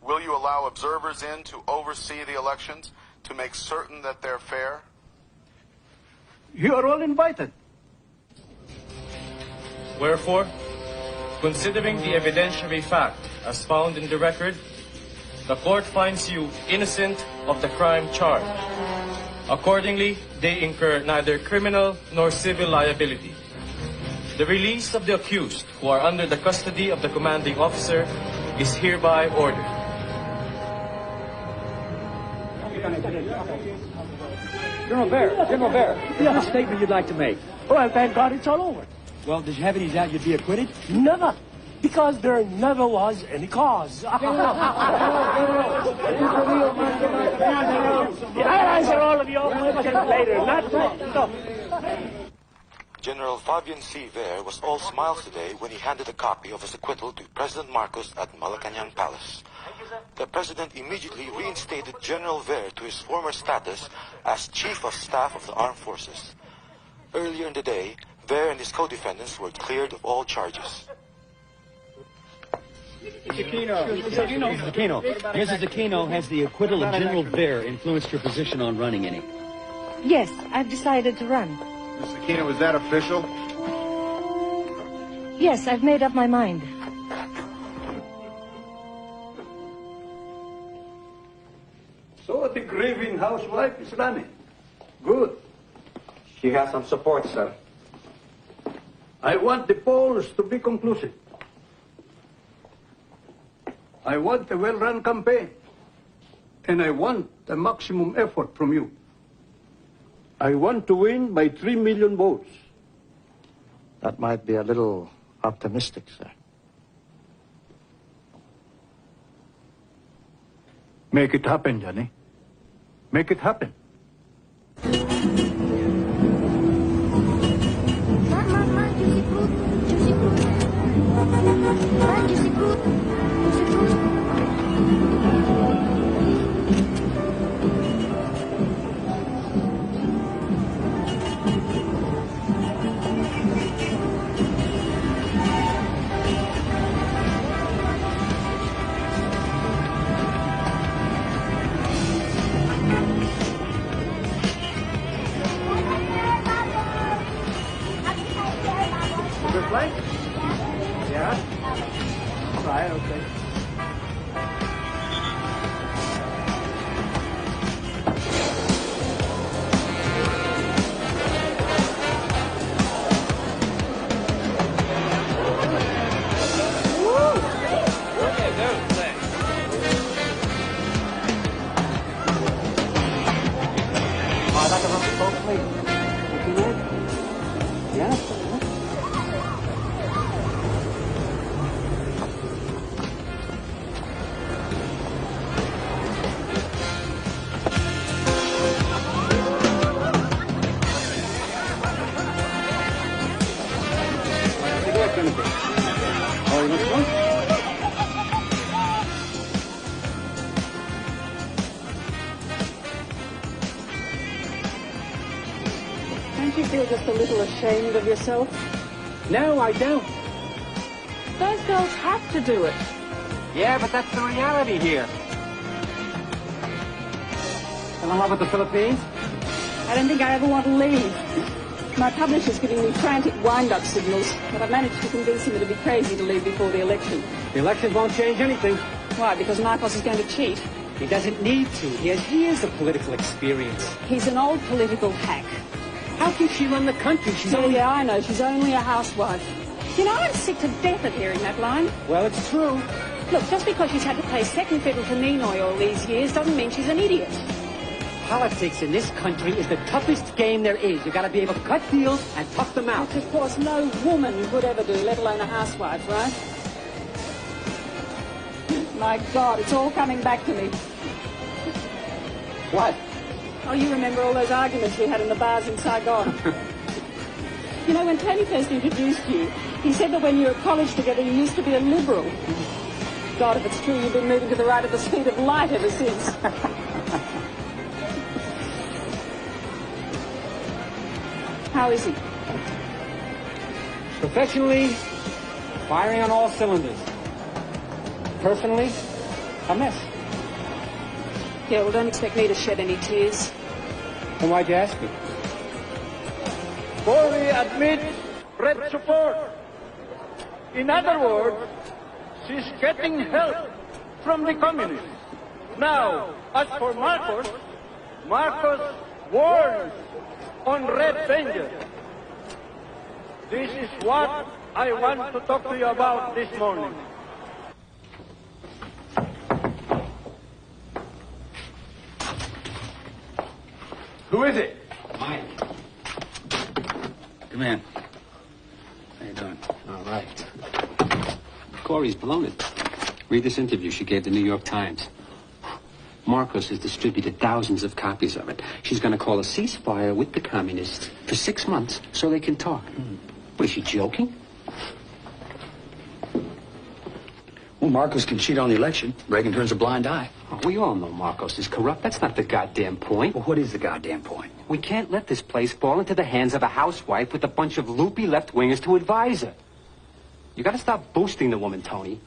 Will you allow observers in to oversee the elections to make certain that they're fair? You are all invited. Wherefore, considering the evidentiary fact as found in the record, the court finds you innocent of the crime charged. Accordingly, they incur neither criminal nor civil liability. The release of the accused who are under the custody of the commanding officer is hereby ordered. General Bear, you have a statement you'd like to make. Well, thank God it's all over. Well, did you have any doubt you'd be acquitted? Never. Because there never was any cause. I'll answer all of your questions later. Not now. General Fabian C. Ver was all smiles today when he handed a copy of his acquittal to President Marcos at Malacanang Palace. The President immediately reinstated General Ver to his former status as Chief of Staff of the Armed Forces. Earlier in the day, Ver and his co-defendants were cleared of all charges. Mrs. Aquino, has the acquittal of General Ver influenced your position on running any? Yes, I've decided to run. Mr. Aquino, is that official? Yes, I've made up my mind. So the grieving housewife is running. Good. She has some support, sir. I want the polls to be conclusive. I want a well-run campaign. And I want the maximum effort from you. I want to win by 3 million votes. That might be a little optimistic, sir. Make it happen, Johnny. Make it happen. going to be? Oh, you want one? Don't you feel just a little ashamed of yourself? No, I don't. Those girls have to do it. Yeah, but that's the reality here. Fell in love with the Philippines? I don't think I ever want to leave. My publisher's giving me frantic wind-up signals, but I've managed to convince him it'd be crazy to leave before the election. The election won't change anything. Why? Because Marcos is going to cheat? He doesn't need to. He has years of political experience. He's an old political hack. How can she run the country? She's only... Yeah, I know. She's only a housewife. You know, I'm sick to death of hearing that line. Well, it's true. Look, just because she's had to play second fiddle to Ninoy all these years doesn't mean she's an idiot. Politics in this country is the toughest game there is. You got to be able to cut deals and tough them out. Which, of course, no woman could ever do, let alone a housewife, right? My God, it's all coming back to me. What? Oh, you remember all those arguments we had in the bars in Saigon? You know, when Tony first introduced you, he said that when you were at college together, you used to be a liberal. God, if it's true, you've been moving to the right at the speed of light ever since. How is he? Professionally, firing on all cylinders. Personally, a mess. Yeah, well, don't expect me to shed any tears. Then why'd you ask me? Fully admit Red support. In other words, she's getting help from the communists. Now, as for Marcos, Marcos warns on Red danger. This is what I want to talk to you about this morning. Who is it? Mike. Come in. How you doing? All right. Corey's blown it. Read this interview she gave the New York Times. Marcos has distributed thousands of copies of it. She's going to call a ceasefire with the communists for 6 months so they can talk. What, is she joking? Well, Marcos can cheat on the election. Reagan turns a blind eye. Oh, we all know Marcos is corrupt. That's not the goddamn point. Well, what is the goddamn point? We can't let this place fall into the hands of a housewife with a bunch of loopy left-wingers to advise her. You got to stop boosting the woman, Tony.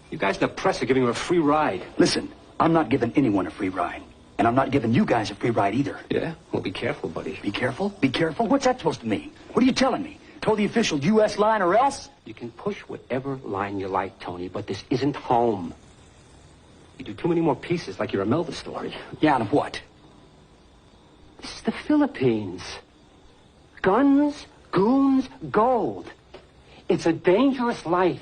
You guys in the press are giving her a free ride. Listen, I'm not giving anyone a free ride. And I'm not giving you guys a free ride either. Yeah? Well, be careful, buddy. Be careful? Be careful? What's that supposed to mean? What are you telling me? Toe the official U.S. line or else? You can push whatever line you like, Tony, but this isn't home. You do too many more pieces like you're a Melva story. Yeah, and what? This is the Philippines. Guns, goons, gold. It's a dangerous life.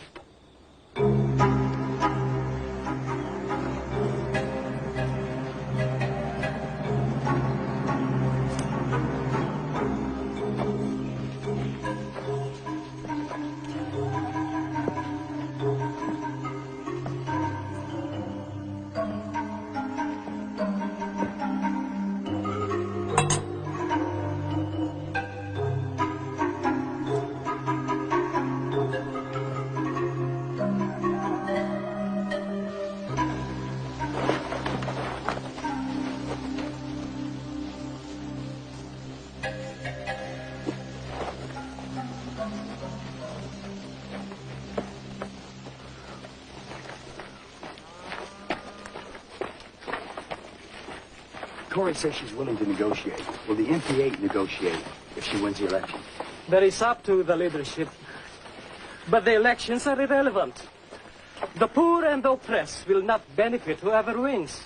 Corey says she's willing to negotiate. Will the NPA negotiate if she wins the election? That is up to the leadership. But the elections are irrelevant. The poor and the oppressed will not benefit whoever wins.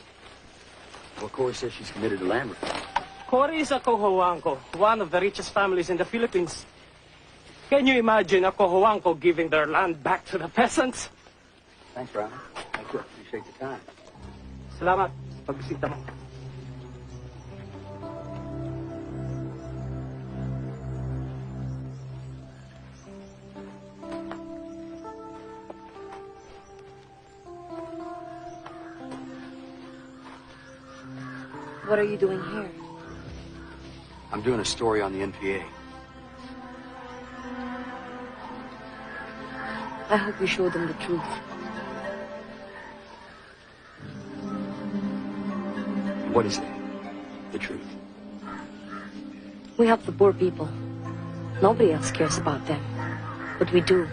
Well, Corey says she's committed to land reform. Corey is a Cojuangco, one of the richest families in the Philippines. Can you imagine a Cojuangco giving their land back to the peasants? Thanks, Brian. Thank you. Appreciate the time. Salamat. Pagbisita mo. What are you doing here? I'm doing a story on the NPA. I hope you show them the truth. What is it? The truth. We help the poor people. Nobody else cares about them. But we do.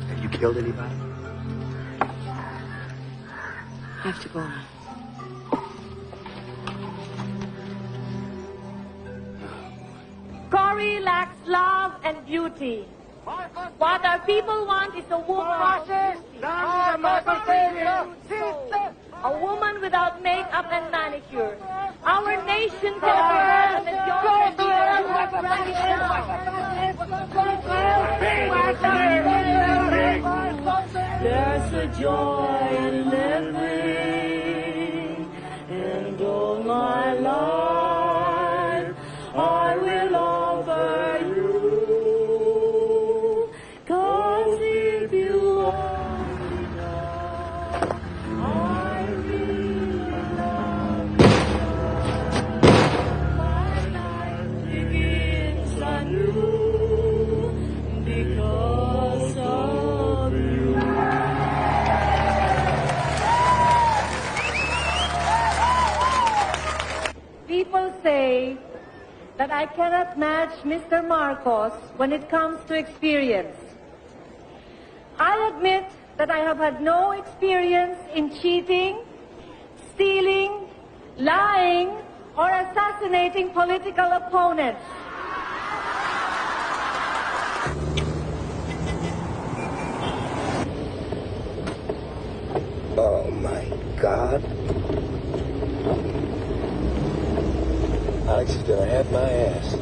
Have you killed anybody? I have to go now. Cory lacks love and beauty. What our people want is a woman. A woman without makeup and manicure. Our nation can have a majority There's a joy in living, and all my life I will offer you. 'Cause if you only know, I really love you. My life begins anew because of you. People say that I cannot match Mr. Marcos when it comes to experience. I admit that I have had no experience in cheating, stealing, lying, or assassinating political opponents. Oh, my God. Alex is gonna have my ass.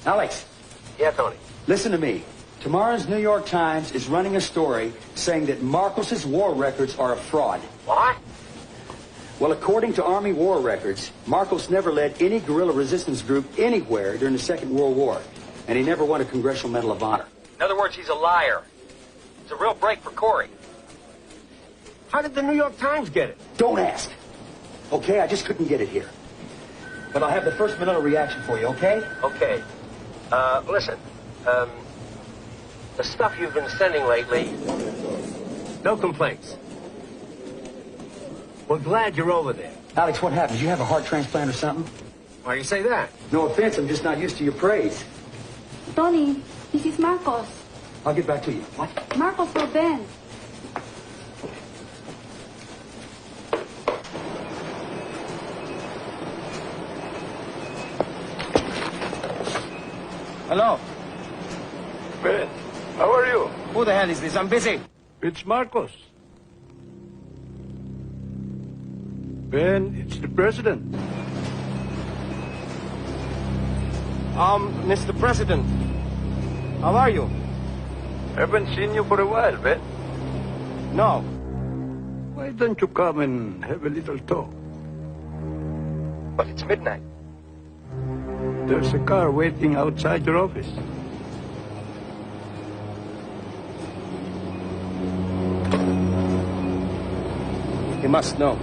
Alex. Yeah, Tony. Listen to me. Tomorrow's New York Times is running a story saying that Marcos's war records are a fraud. What? Well, according to Army war records, Marcos never led any guerrilla resistance group anywhere during the Second World War, and he never won a Congressional Medal of Honor. In other words, he's a liar. It's a real break for Cory. How did the New York Times get it? Don't ask. Okay, I just couldn't get it here. But I'll have the first Manila reaction for you, okay? Okay. Listen. The stuff you've been sending lately, no complaints. We're glad you're over there. Alex, what happened? Did you have a heart transplant or something? Why do you say that? No offense, I'm just not used to your praise. Tony, this is Marcos. I'll get back to you. What? Marcos for Ben. Hello. Ben, how are you? Who the hell is this? I'm busy. It's Marcos. Ben, it's the president. Mr. President, how are you? Haven't seen you for a while, Ben. No. Why don't you come and have a little talk? But it's midnight. There's a car waiting outside your office. He must know.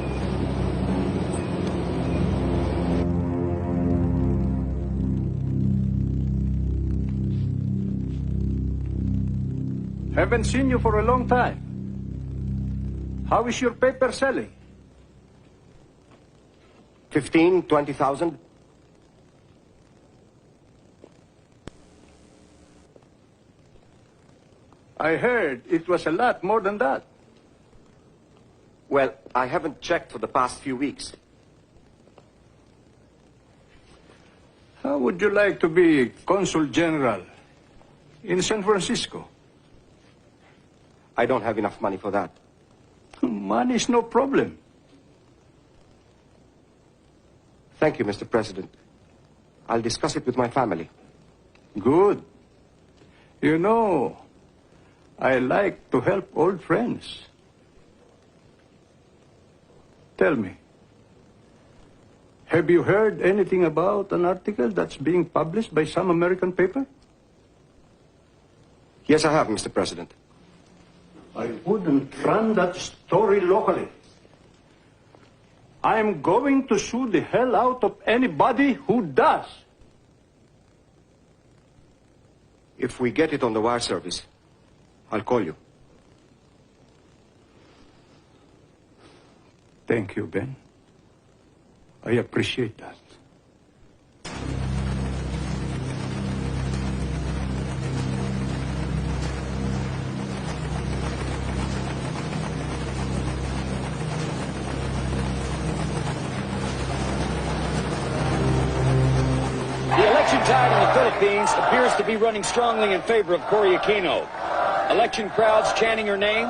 Haven't seen you for a long time. How is your paper selling? 15, 20,000. I heard it was a lot more than that. Well, I haven't checked for the past few weeks. How would you like to be Consul General in San Francisco? I don't have enough money for that. Money's no problem. Thank you, Mr. President. I'll discuss it with my family. Good. You know, I like to help old friends. Tell me, have you heard anything about an article that's being published by some American paper? Yes, I have, Mr. President. I wouldn't run that story locally. I'm going to sue the hell out of anybody who does. If we get it on the wire service, I'll call you. Thank you, Ben. I appreciate that. The election tide in the Philippines appears to be running strongly in favor of Cory Aquino. Election crowds chanting her name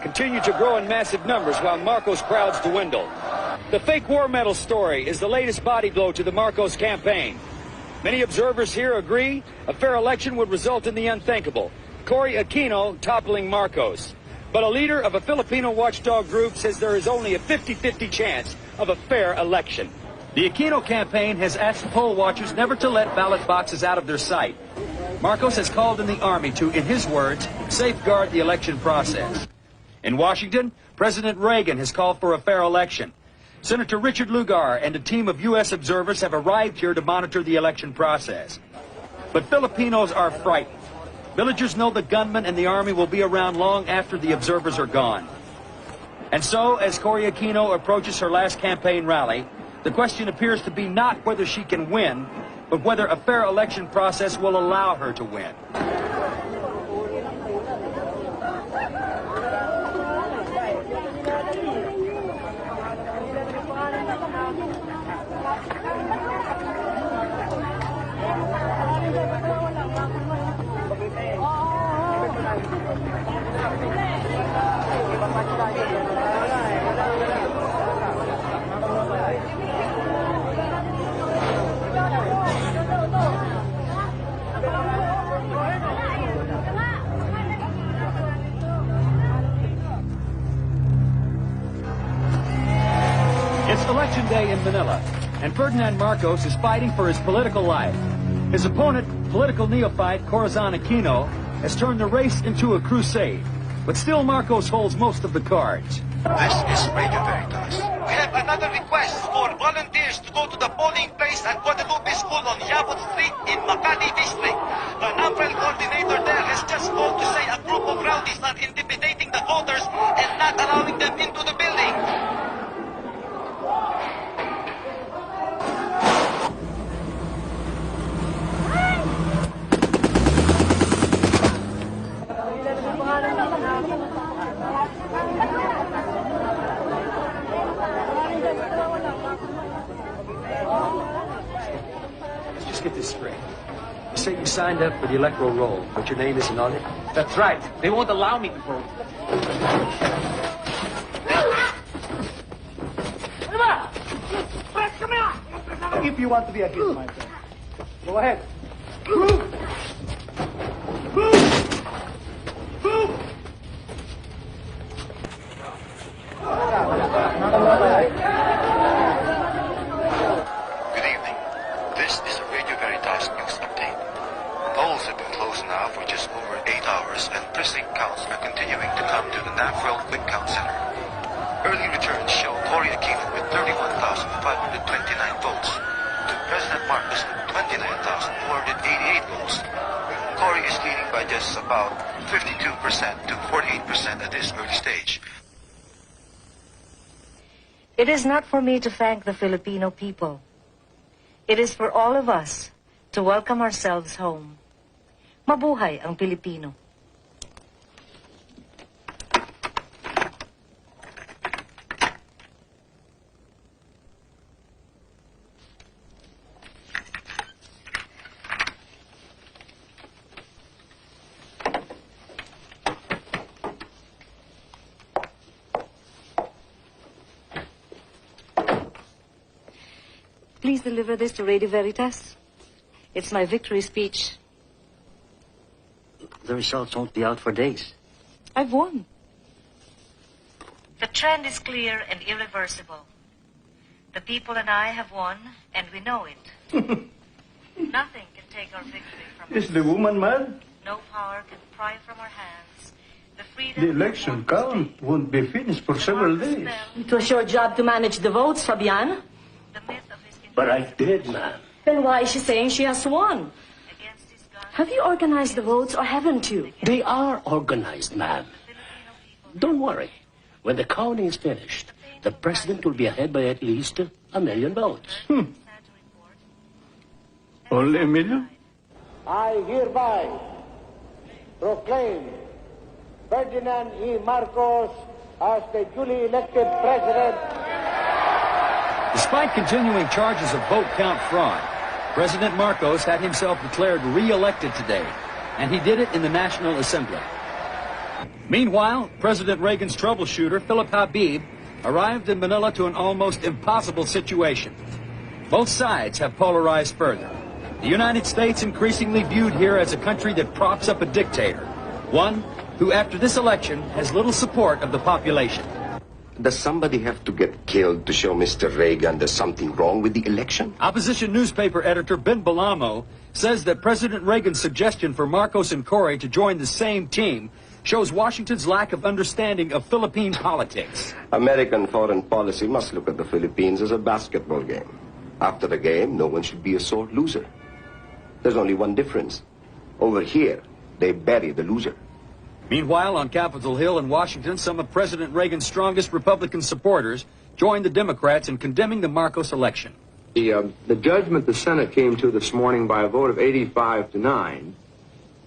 continue to grow in massive numbers while Marcos crowds dwindle. The fake war medal story is the latest body blow to the Marcos campaign. Many observers here agree a fair election would result in the unthinkable, Cory Aquino toppling Marcos. But a leader of a Filipino watchdog group says there is only a 50-50 chance of a fair election. The Aquino campaign has asked poll watchers never to let ballot boxes out of their sight. Marcos has called in the army to, in his words, safeguard the election process. In Washington, President Reagan has called for a fair election. Senator Richard Lugar and a team of U.S. observers have arrived here to monitor the election process. But Filipinos are frightened. Villagers know the gunmen and the army will be around long after the observers are gone. And so, as Cory Aquino approaches her last campaign rally, the question appears to be not whether she can win, but whether a fair election process will allow her to win. It's Election Day in Manila, and Ferdinand Marcos is fighting for his political life. His opponent, political neophyte Corazon Aquino, has turned the race into a crusade. But still Marcos holds most of the cards. This is Radio Veritas. We have another request for volunteers to go to the polling place at Guadalupe School on Yabot Street in Makati District. The NAMPREL coordinator there has just called to say a group of rowdies are intimidating the voters and not allowing them into the building. Let's just get this straight. You say you signed up for the electoral roll, but your name isn't on it? That's right. They won't allow me to vote. If you want to be a hit, my friend, go ahead. Good evening. This is a Radio Veritas news update. Polls have been closed now for just over 8 hours, and precinct counts are continuing to come to the NAMPREL Quick Count Center. Early returns show Cory Aquino with 31,529 votes, to President Marcos with 29,488 votes. Cory is leading by just about 52% to 48% at this early stage. It is not for me to thank the Filipino people. It is for all of us to welcome ourselves home. Mabuhay ang Pilipino. Please deliver this to Radio Veritas. It's my victory speech. The results won't be out for days. I've won. The trend is clear and irreversible. The people and I have won, and we know it. Nothing can take our victory from us. Is the woman mad? No power can pry from our hands the freedom. The election count won't be finished for several days. It was your job to manage the votes, Fabiana. But I did, ma'am. Then why is she saying she has won? Have you organized the votes or haven't you? They are organized, ma'am. Don't worry. When the counting is finished, the president will be ahead by at least 1 million votes. Only 1 million? I hereby proclaim Ferdinand E. Marcos as the duly elected president. Despite continuing charges of vote count fraud, President Marcos had himself declared re-elected today, and he did it in the National Assembly. Meanwhile, President Reagan's troubleshooter, Philip Habib, arrived in Manila to an almost impossible situation. Both sides have polarized further. The United States increasingly viewed here as a country that props up a dictator, one who, after this election, has little support of the population. Does somebody have to get killed to show Mr. Reagan there's something wrong with the election? Opposition newspaper editor Ben Balamo says that President Reagan's suggestion for Marcos and Cory to join the same team shows Washington's lack of understanding of Philippine politics. American foreign policy must look at the Philippines as a basketball game. After the game, no one should be a sore loser. There's only one difference. Over here, they bury the loser. Meanwhile, on Capitol Hill in Washington, some of President Reagan's strongest Republican supporters joined the Democrats in condemning the Marcos election. The judgment the Senate came to this morning by a vote of 85-9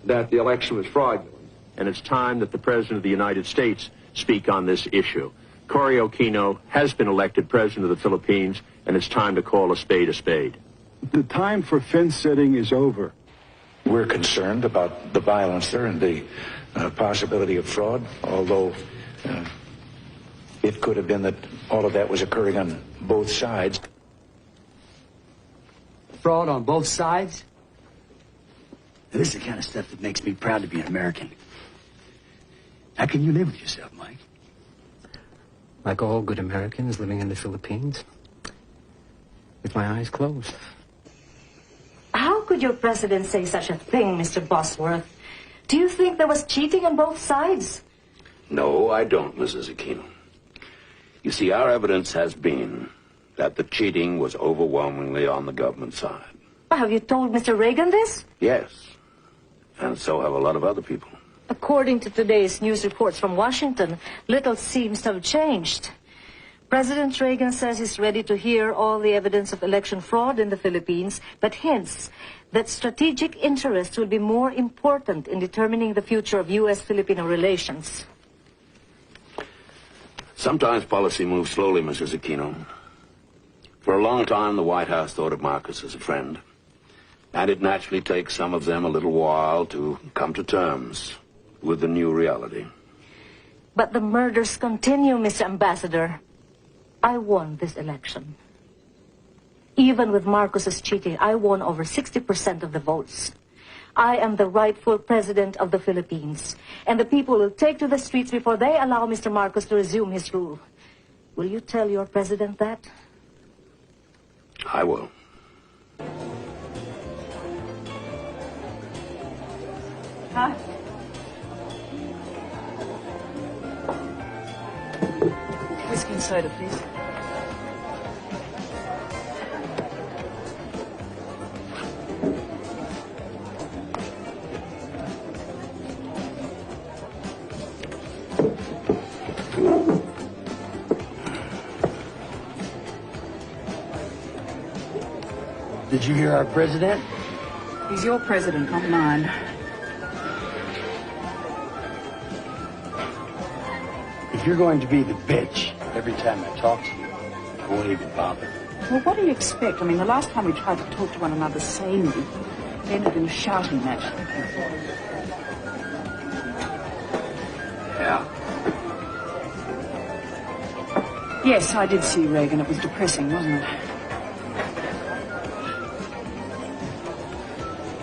that the election was fraudulent. And it's time that the President of the United States speak on this issue. Cory Aquino has been elected President of the Philippines, and it's time to call a spade a spade. The time for fence setting is over. We're concerned about the violence there and the possibility of fraud, although it could have been that all of that was occurring on both sides. Fraud on both sides? This is the kind of stuff that makes me proud to be an American. How can you live with yourself, Mike? Like all good Americans living in the Philippines, with my eyes closed. How could your president say such a thing, Mr. Bosworth? Do you think there was cheating on both sides? No, I don't, Mrs. Aquino. You see, our evidence has been that the cheating was overwhelmingly on the government side. Have you told Mr. Reagan this? Yes, and so have a lot of other people. According to today's news reports from Washington, little seems to have changed. President Reagan says he's ready to hear all the evidence of election fraud in the Philippines, but hints that strategic interests will be more important in determining the future of U.S.-Filipino relations. Sometimes policy moves slowly, Mrs. Aquino. For a long time, the White House thought of Marcos as a friend, and it naturally takes some of them a little while to come to terms with the new reality. But the murders continue, Mr. Ambassador. I won this election. Even with Marcos's cheating, I won over 60% of the votes. I am the rightful president of the Philippines, and the people will take to the streets before they allow Mr. Marcos to resume his rule. Will you tell your president that? I will. Hi. Whiskey and soda, please. Did you hear our president? He's your president, not mine. If you're going to be the bitch every time I talk to you, I won't even bother. Well, what do you expect? I mean, the last time we tried to talk to one another sanely, we ended in a shouting match. Yeah. Yes, I did see Reagan. It was depressing, wasn't it?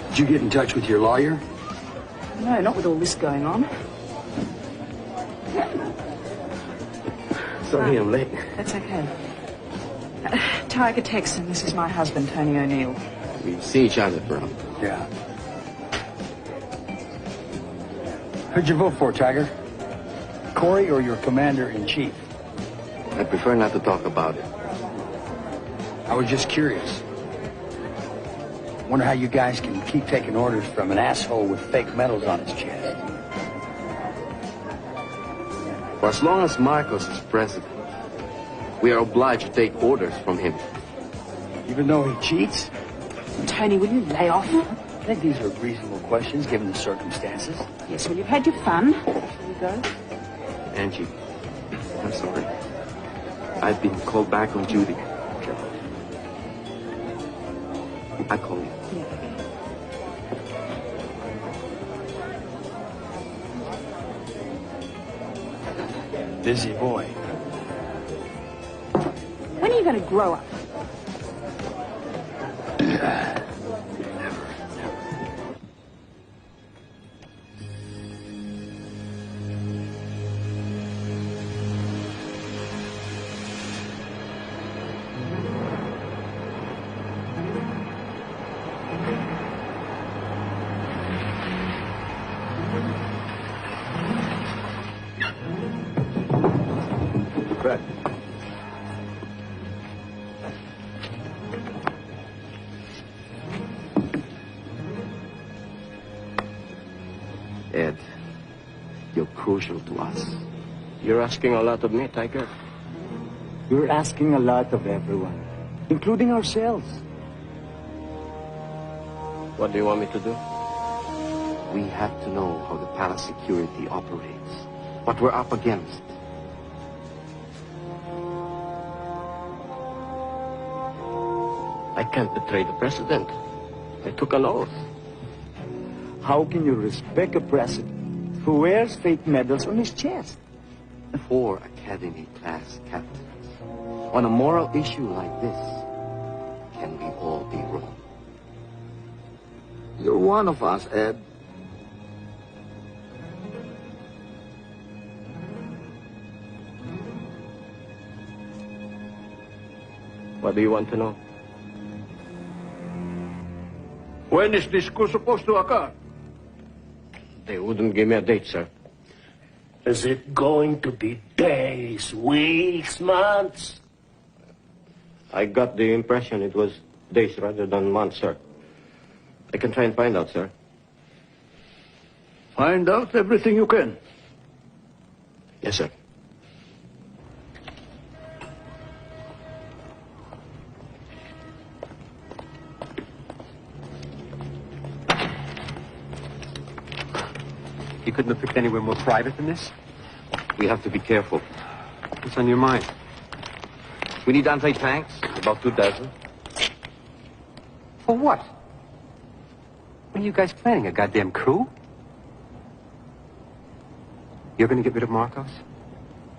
Did you get in touch with your lawyer? No, not with all this going on. Sorry I'm late. That's okay. Tiger Texan, this is my husband, Tony O'Neill. We see each other, bro. Yeah. Who'd you vote for, Tiger? Cory or your commander-in-chief? I prefer not to talk about it. I was just curious. Wonder how you guys can keep taking orders from an asshole with fake medals on his chest. For as long as Marcos is president, we are obliged to take orders from him. Even though he cheats? Tony, will you lay off? I think these are reasonable questions given the circumstances. Yes, well, you've had your fun. Angie, I'm sorry. I've been called back on duty. I call you. Busy boy. When are you going to grow up? Fred. Ed, you're crucial to us. You're asking a lot of me, Tiger. You're asking a lot of everyone, including ourselves. What do you want me to do? We have to know how the palace security operates, what we're up against. I can't betray the president. I took an oath. How can you respect a president who wears fake medals on his chest? 4 Academy-class captains. On a moral issue like this, can we all be wrong? You're one of us, Ed. What do you want to know? When is this coup supposed to occur? They wouldn't give me a date, sir. Is it going to be days, weeks, months? I got the impression it was days rather than months, sir. I can try and find out, sir. Find out everything you can. Yes, sir. You couldn't have picked anywhere more private than this? We have to be careful. What's on your mind? We need anti-tanks, about 2 dozen. For what? What are you guys planning, a goddamn coup? You're gonna get rid of Marcos?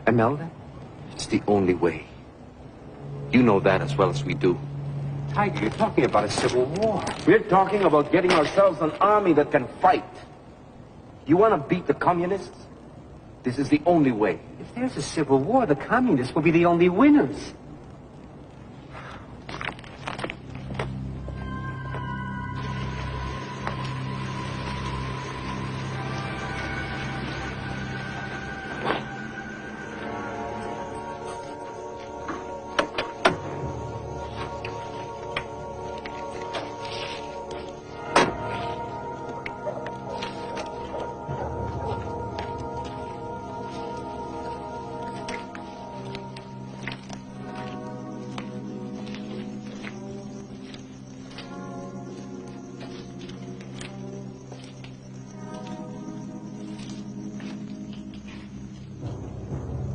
Imelda? It's the only way. You know that as well as we do. Tiger, you're talking about a civil war. We're talking about getting ourselves an army that can fight. You want to beat the communists? This is the only way. If there's a civil war, the communists will be the only winners.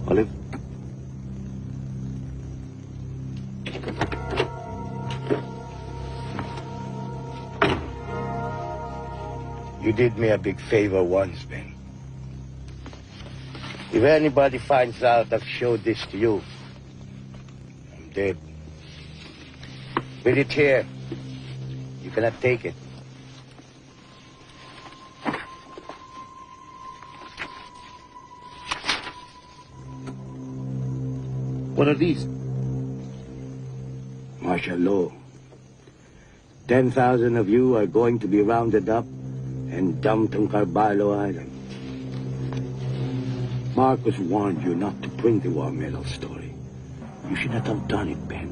Olive? You did me a big favor once, Ben. If anybody finds out I've showed this to you, I'm dead. With it here, you cannot take it. What are these? Martial law. 10,000 of you are going to be rounded up and dumped on Carballo Island. Marcos warned you not to print the war medal story. You should not have done it, Ben.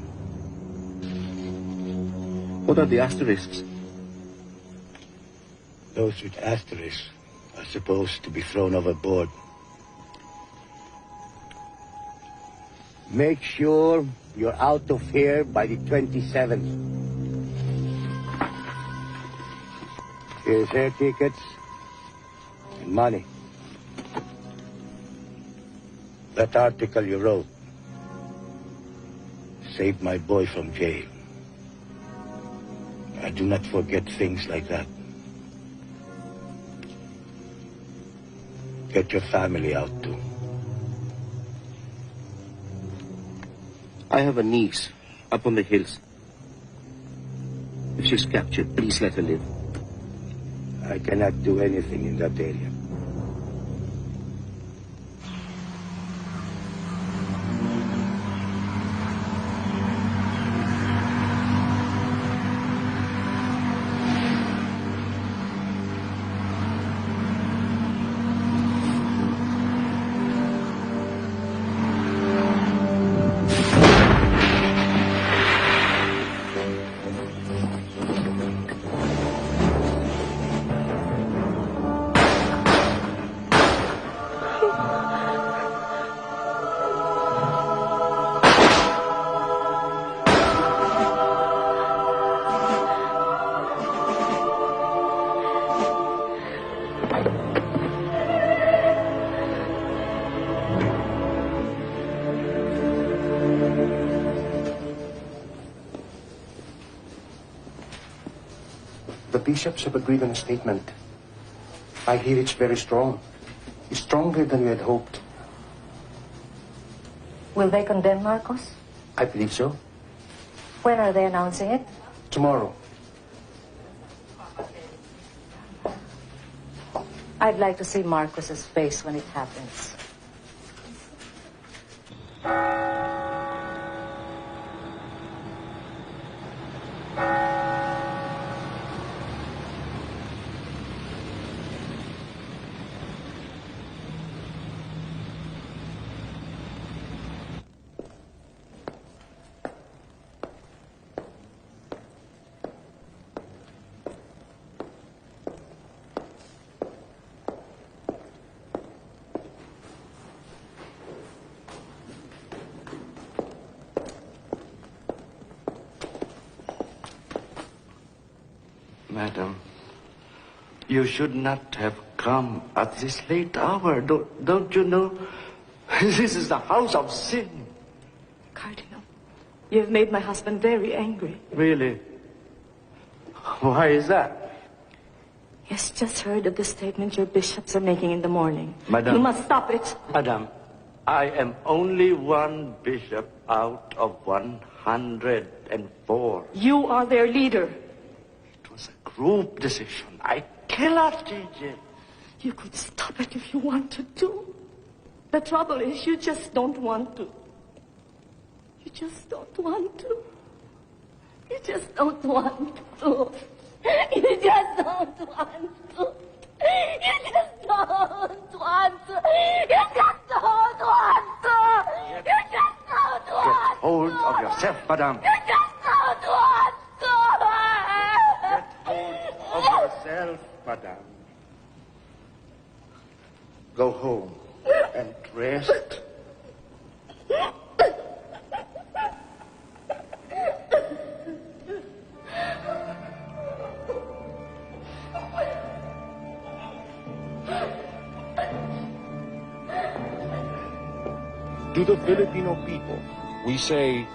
What are the asterisks? Those with asterisks are supposed to be thrown overboard. Make sure you're out of here by the 27th. Here's air tickets and money. That article you wrote saved my boy from jail. I do not forget things like that. Get your family out too. I have a niece up on the hills. If she's captured, please let her live. I cannot do anything in that area. The bishops have agreed on a statement. I hear it's very strong. It's stronger than we had hoped. Will they condemn Marcos? I believe so. When are they announcing it? Tomorrow. I'd like to see Marcos's face when it happens. Madam, you should not have come at this late hour. Don't you know? This is the house of sin. Cardinal, you have made my husband very angry. Really? Why is that? He has just heard of the statement your bishops are making in the morning. Madam. You must stop it. Madam, I am only one bishop out of 104. You are their leader. Group decision. I cannot change it. You could stop it if you wanted to. The trouble is you just don't want to. You just don't want to. You just don't want to. You just don't want to. You just don't want to. You just don't want to. You just don't want to. Get hold of yourself, madam. You just don't want to. Of yourself, madam. Go home and rest. To the Filipino people, we say,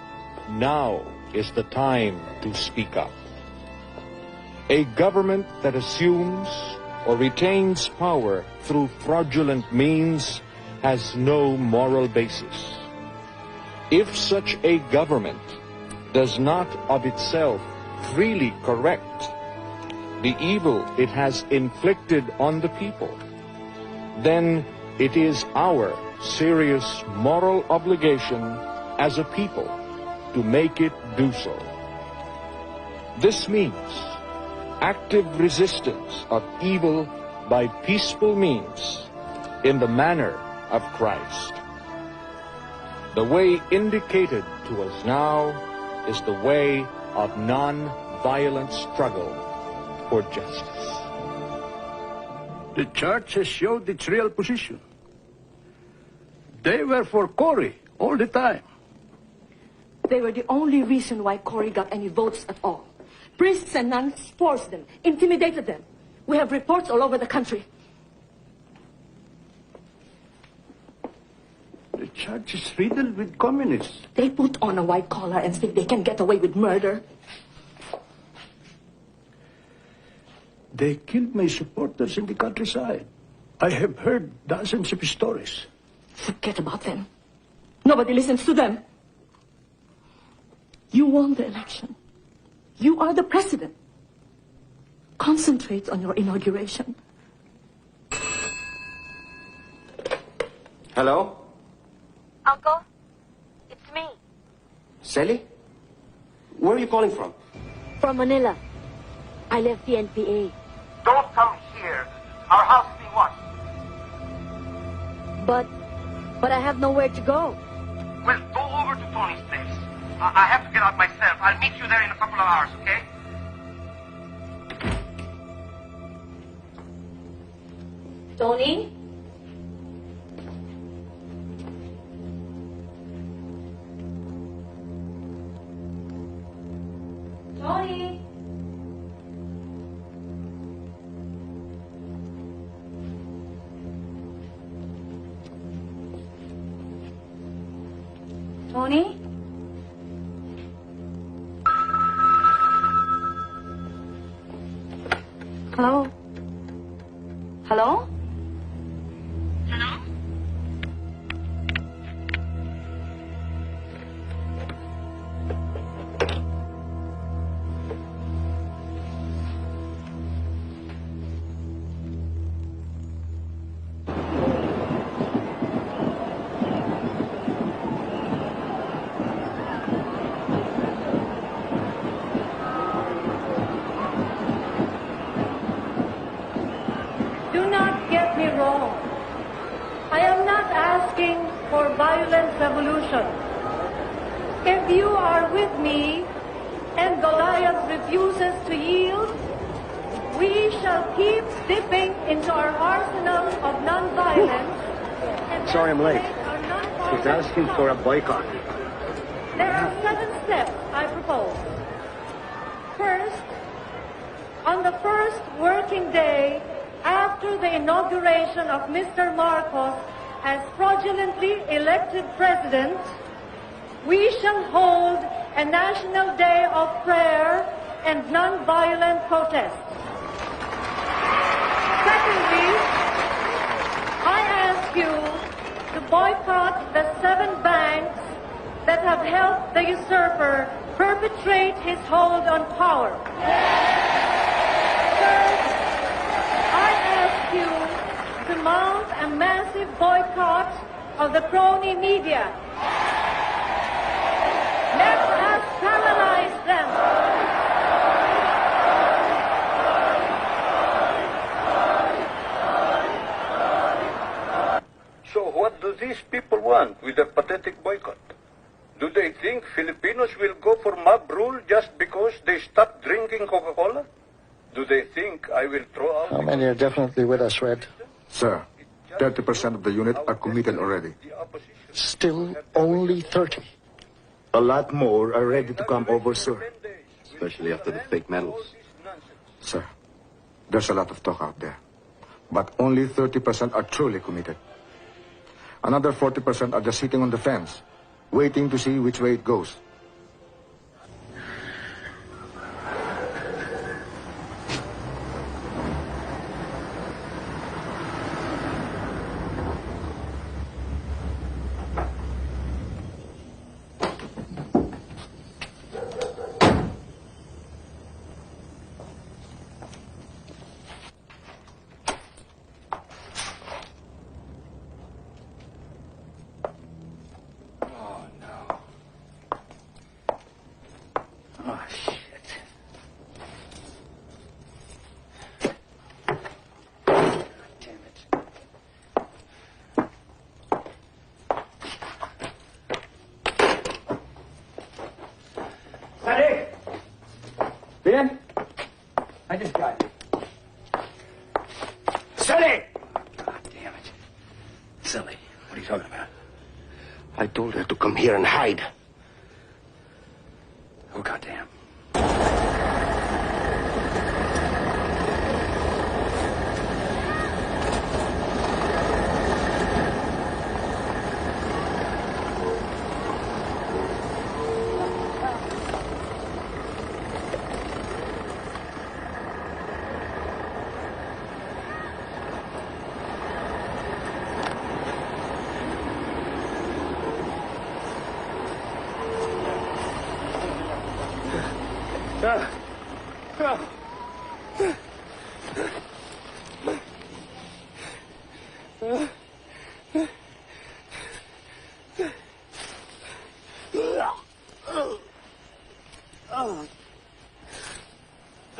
now is the time to speak up. A government that assumes or retains power through fraudulent means has no moral basis. If such a government does not of itself freely correct the evil it has inflicted on the people, then it is our serious moral obligation as a people to make it do so. This means active resistance of evil by peaceful means in the manner of Christ. The way indicated to us now is the way of non-violent struggle for justice. The church has showed its real position. They were for Cory all the time. They were the only reason why Cory got any votes at all. Priests and nuns forced them, intimidated them. We have reports all over the country. The church is riddled with communists. They put on a white collar and think they can get away with murder. They killed my supporters in the countryside. I have heard dozens of stories. Forget about them. Nobody listens to them. You won the election. You are the president. Concentrate on your inauguration. Hello? Uncle, it's me. Sally? Where are you calling from? From Manila. I left the NPA. Don't come here. Our house is being watched. But I have nowhere to go. Well, go over to Tony's place. I have to get out myself. I'll meet you there in a couple of hours, okay? Tony? Tony? Tony? Hello? Hello? Hello? Revolution. If you are with me and Goliath refuses to yield, we shall keep dipping into our arsenal of nonviolence. Sorry I'm late. He's asking for a boycott. There are 7 steps I propose. First, on the first working day after the inauguration of Mr. Marcos as fraudulently elected president, we shall hold a national day of prayer and nonviolent protest. Secondly, I ask you to boycott the 7 banks that have helped the usurper perpetrate his hold on power. Third, I ask you to mount a massive boycott of the crony media. Let us paralyze them. So what do these people want with a pathetic boycott? Do they think Filipinos will go for mob rule just because they stop drinking Coca-Cola? Do they think I will throw out... How many are definitely with us, Red? Sir, 30% of the unit are committed already. Still only 30. A lot more are ready to come over, sir. Especially after the fake medals. Sir, there's a lot of talk out there. But only 30% are truly committed. Another 40% are just sitting on the fence, waiting to see which way it goes. Silly! God damn it. Silly. What are you talking about? I told her to come here and hide. Oh, goddamn.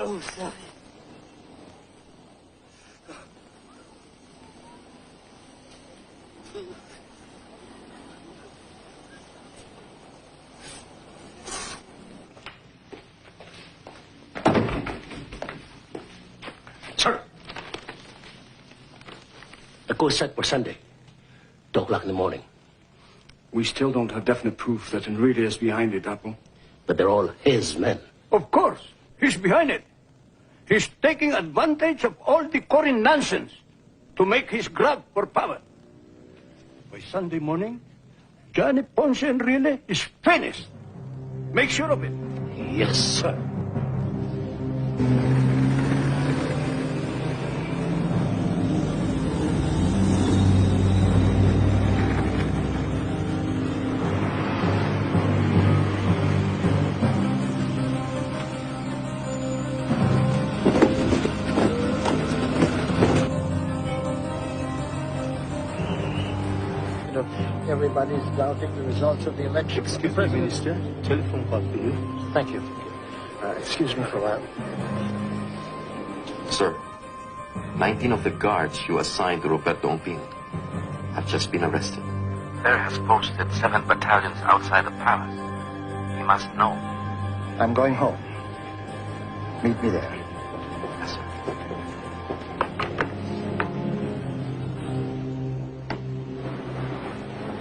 Oh, sorry. Sir. The course set for Sunday. 2 o'clock in the morning. We still don't have definite proof that Enrique is behind it, Apple. But they're all his men. Of course. He's behind it. He's taking advantage of all the Corin nonsense to make his grab for power. By Sunday morning, Johnny Ponce Enrile is finished. Make sure of it. Yes, sir. Everybody's doubting the results of the election. Excuse me, Minister. Telephone call for you. Thank you. Excuse me for a while. Sir, 19 of the guards you assigned to Roberto Omping have just been arrested. There has posted 7 battalions outside the palace. He must know. I'm going home. Meet me there. Yes, sir.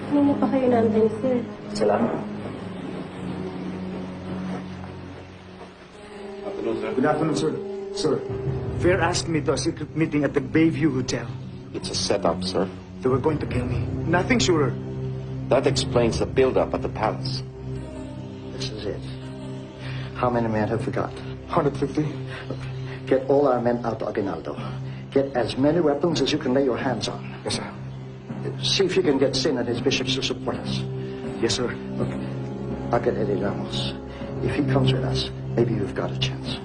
Hindi pa kayo nandun, sir. Salamat. Good afternoon, sir. Sir, Fair asked me to a secret meeting at the Bayview Hotel. It's a setup, sir. They were going to kill me. Nothing surer. That explains the build-up at the palace. This is it. How many men have we got? 150. Get all our men out to Aguinaldo. Get as many weapons as you can lay your hands on. Yes, sir. See if you can get Sin and his bishops to support us. Yes, sir. Look, I'll get Eddie Ramos. If he comes with us, maybe you've got a chance.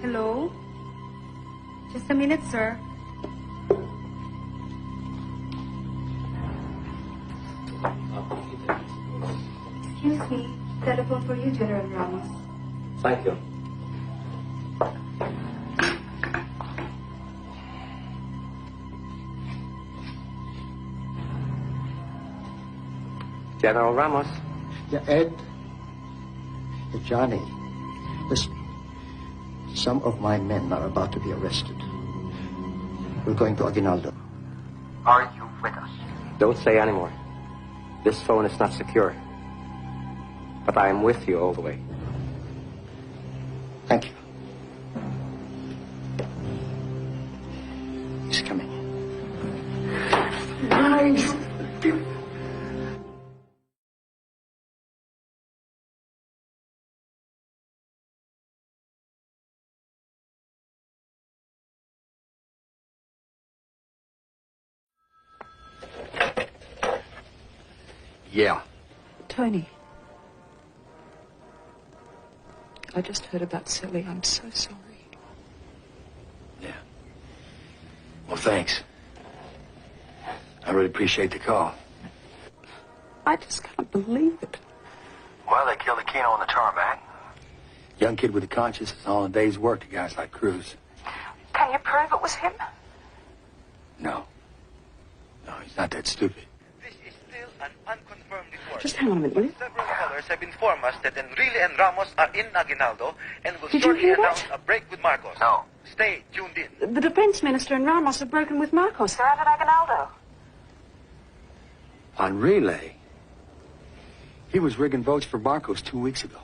Hello? Just a minute, sir. Excuse me. Telephone for you, General Ramos. Thank you. General Ramos. Yeah, Ed. Hey, Johnny. Listen. Some of my men are about to be arrested. We're going to Aguinaldo. Are you with us? Don't say any more. This phone is not secure. But I am with you all the way. Thank you. He's coming. Nice. Yeah. Tony. I just heard about Silly. I'm so sorry. Yeah. Well, thanks. I really appreciate the call. I just can't believe it. Well, they killed Aquino on the tarmac. Young kid with a conscience is all a day's work to guys like Cruz. Can you prove it was him? No. No, he's not that stupid. an unconfirmed report. Just hang on a minute, will you? Several callers have informed us that Enrile and Ramos are in Aguinaldo and will Did you shortly hear that? announce a break with Marcos. No. Stay tuned in. The defense minister and Ramos have broken with Marcos. They're out at Aguinaldo. On relay. He was rigging votes for Marcos 2 weeks ago.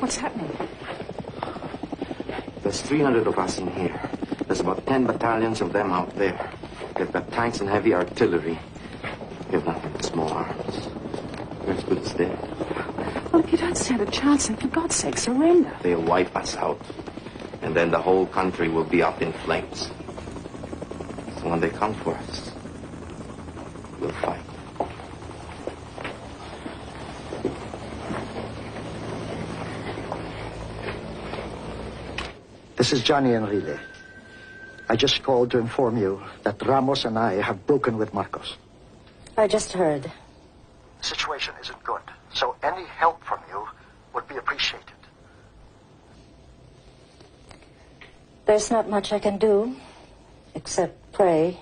What's happening? There's 300 of us in here. There's about 10 battalions of them out there. They've got tanks and heavy artillery. We have nothing but small arms. We're as good as dead. Well, if you don't stand a chance, then for God's sake, surrender. They'll wipe us out. And then the whole country will be up in flames. So when they come for us, we'll fight. This is Johnny Enrile. I just called to inform you that Ramos and I have broken with Marcos. I just heard. The situation isn't good, so any help from you would be appreciated. There's not much I can do, except pray.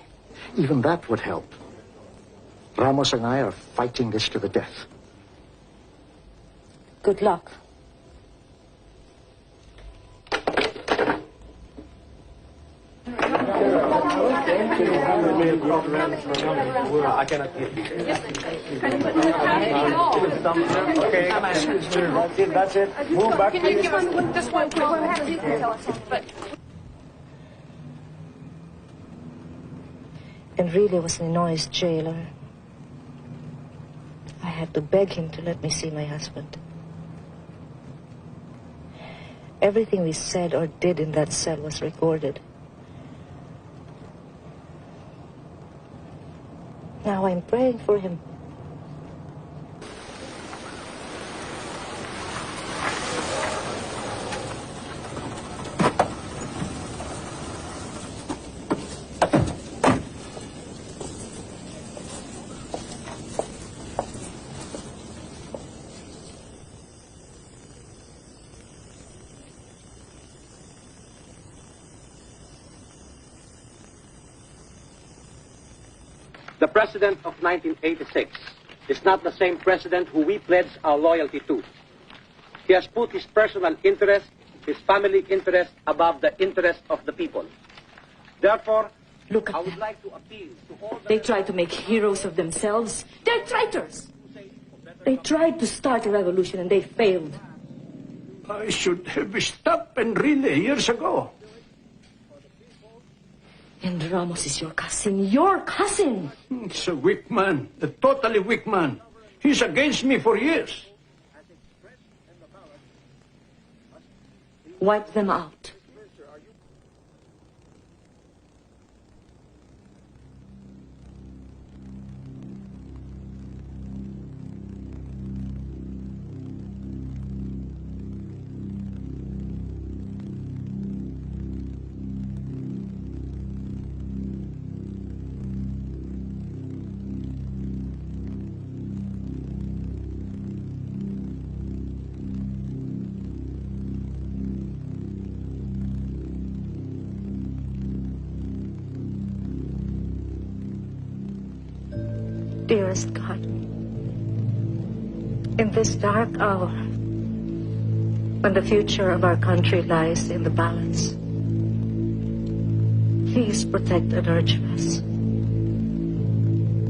Even that would help. Ramos and I are fighting this to the death. Good luck. I cannot hear you. Okay. That's it. Move back, Can you please. give us just one quick one? You can tell us something. Enrile was Ninoy's jailer. I had to beg him to let me see my husband. Everything we said or did in that cell was recorded. Now I'm praying for him. The president of 1986 is not the same president who we pledge our loyalty to. He has put his personal interest, his family interest, above the interest of the people. Therefore, look, I would like to appeal to all the... They try to make heroes of themselves. They're traitors. They tried to start a revolution and they failed. I should have stopped Enrile years ago. And Ramos is your cousin. Your cousin! He's a weak man, a totally weak man. He's against me for years. Wipe them out. Dearest God, in this dark hour, when the future of our country lies in the balance, please protect and nurture us,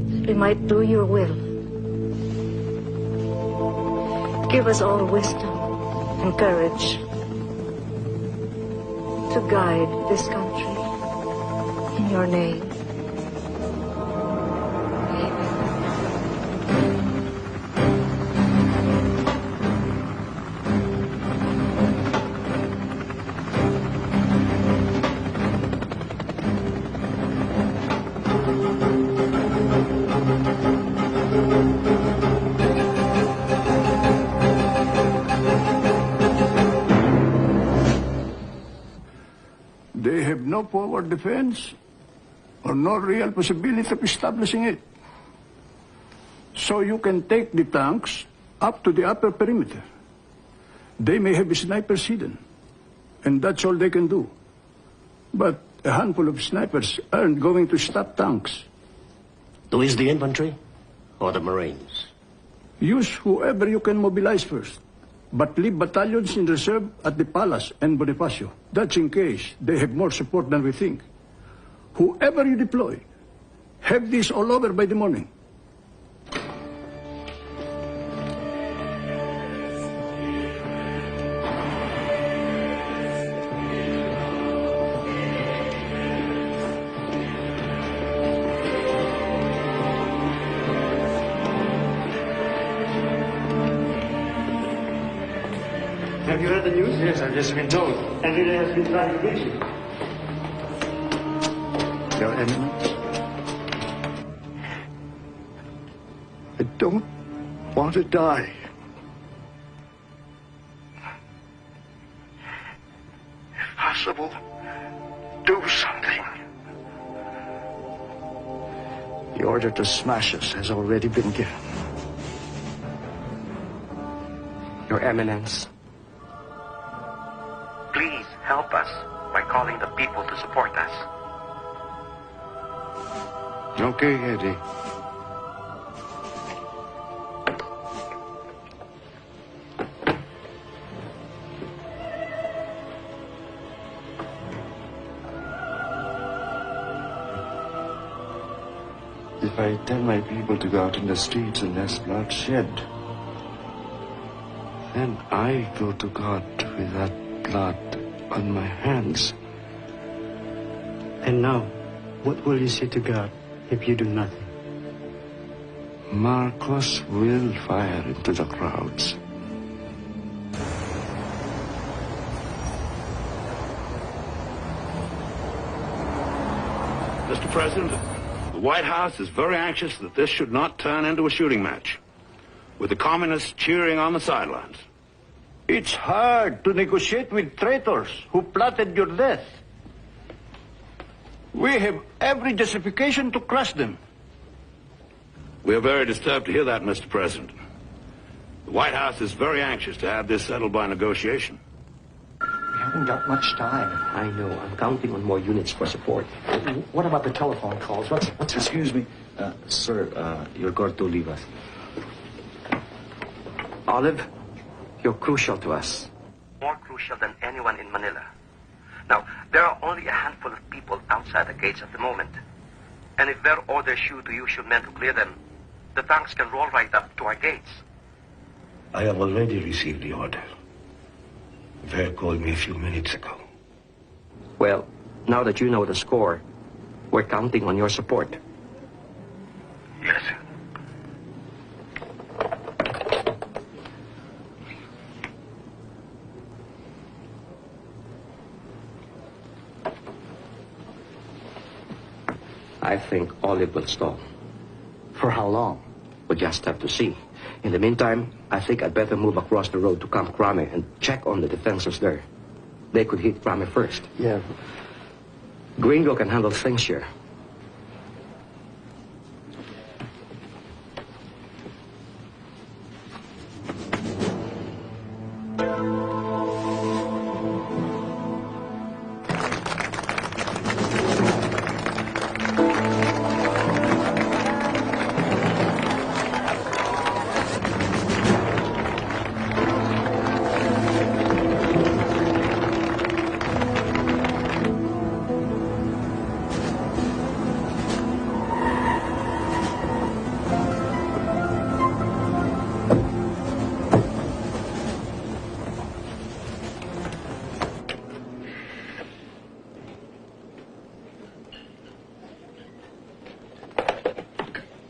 that we might do your will. Give us all wisdom and courage to guide this country in your name. They have no forward defense or no real possibility of establishing it. So you can take the tanks up to the upper perimeter. They may have snipers hidden, and that's all they can do. But a handful of snipers aren't going to stop tanks. To use the infantry or the Marines? Use whoever you can mobilize first, but leave battalions in reserve at the Palace and Bonifacio. That's in case they have more support than we think. Whoever you deploy, have this all over by the morning. Have you heard the news? Yes, I've just been told. Enrique has been trying to reach you. Your Eminence, I don't want to die. If possible, do something. The order to smash us has already been given. Your Eminence, please help us by calling the people to support us. Okay, Eddie. If I tell my people to go out in the streets and there's bloodshed, then I go to God with that blood on my hands. And now, what will you say to God if you do nothing? Marcos will fire into the crowds. Mr. President, the White House is very anxious that this should not turn into a shooting match, with the communists cheering on the sidelines. It's hard to negotiate with traitors who plotted your death. We have every justification to crush them. We are very disturbed to hear that, Mr. President. The White House is very anxious to have this settled by negotiation. We haven't got much time. I know. I'm counting on more units for support. What about the telephone calls? What's Excuse me. Sir, you're going to leave us. Olive, you're crucial to us. More crucial than anyone in Manila. Now, there are only a handful of people outside the gates at the moment. And if their orders shoot to use your men to clear them, the tanks can roll right up to our gates. I have already received the order. Ver called me a few minutes ago. Well, now that you know the score, we're counting on your support. Yes. I think Olive will stall. For how long? We'll just have to see. In the meantime, I think I'd better move across the road to Camp Crame and check on the defenses there. They could hit Crame first. Yeah. Gringo can handle things here.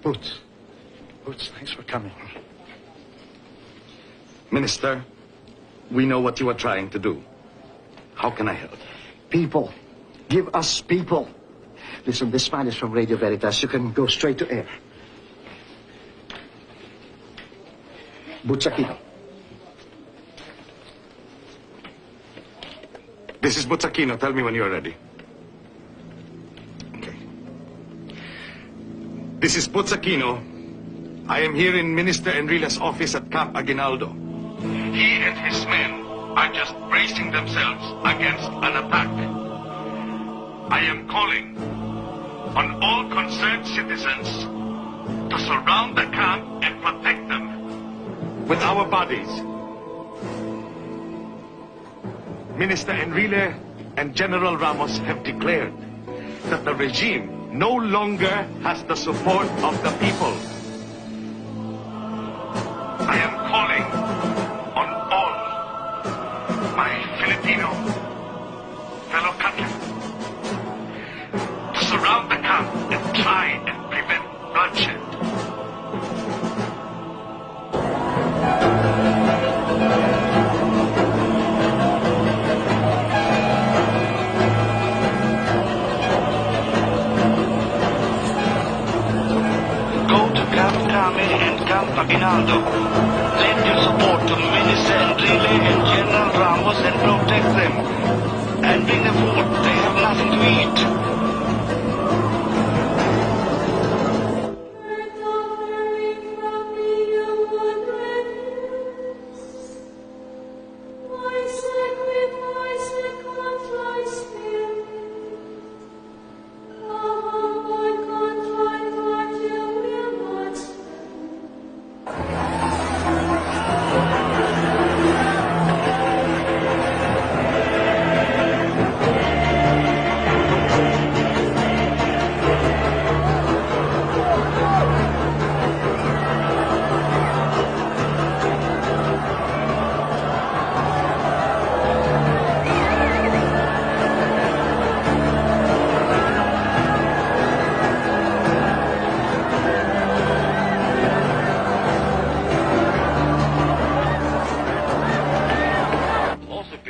Boots, thanks for coming. Minister, we know what you are trying to do. How can I help? People. Give us people. Listen, this man is from Radio Veritas. You can go straight to air. Boots Aquino. This is Boots Aquino. Tell me when you're ready. Okay. This is Boots Aquino. I am here in Minister Enrile's office at Camp Aguinaldo. He and his men are just bracing themselves against an attack. I am calling on all concerned citizens to surround the camp and protect them with our bodies. Minister Enrile and General Ramos have declared that the regime no longer has the support of the people. I am calling on all my Filipino fellow countrymen to surround the camp and try and prevent bloodshed. And Camp Aguinaldo. Lend your support to Minister Enrile and General Ramos and protect them. And bring them food. They have nothing to eat.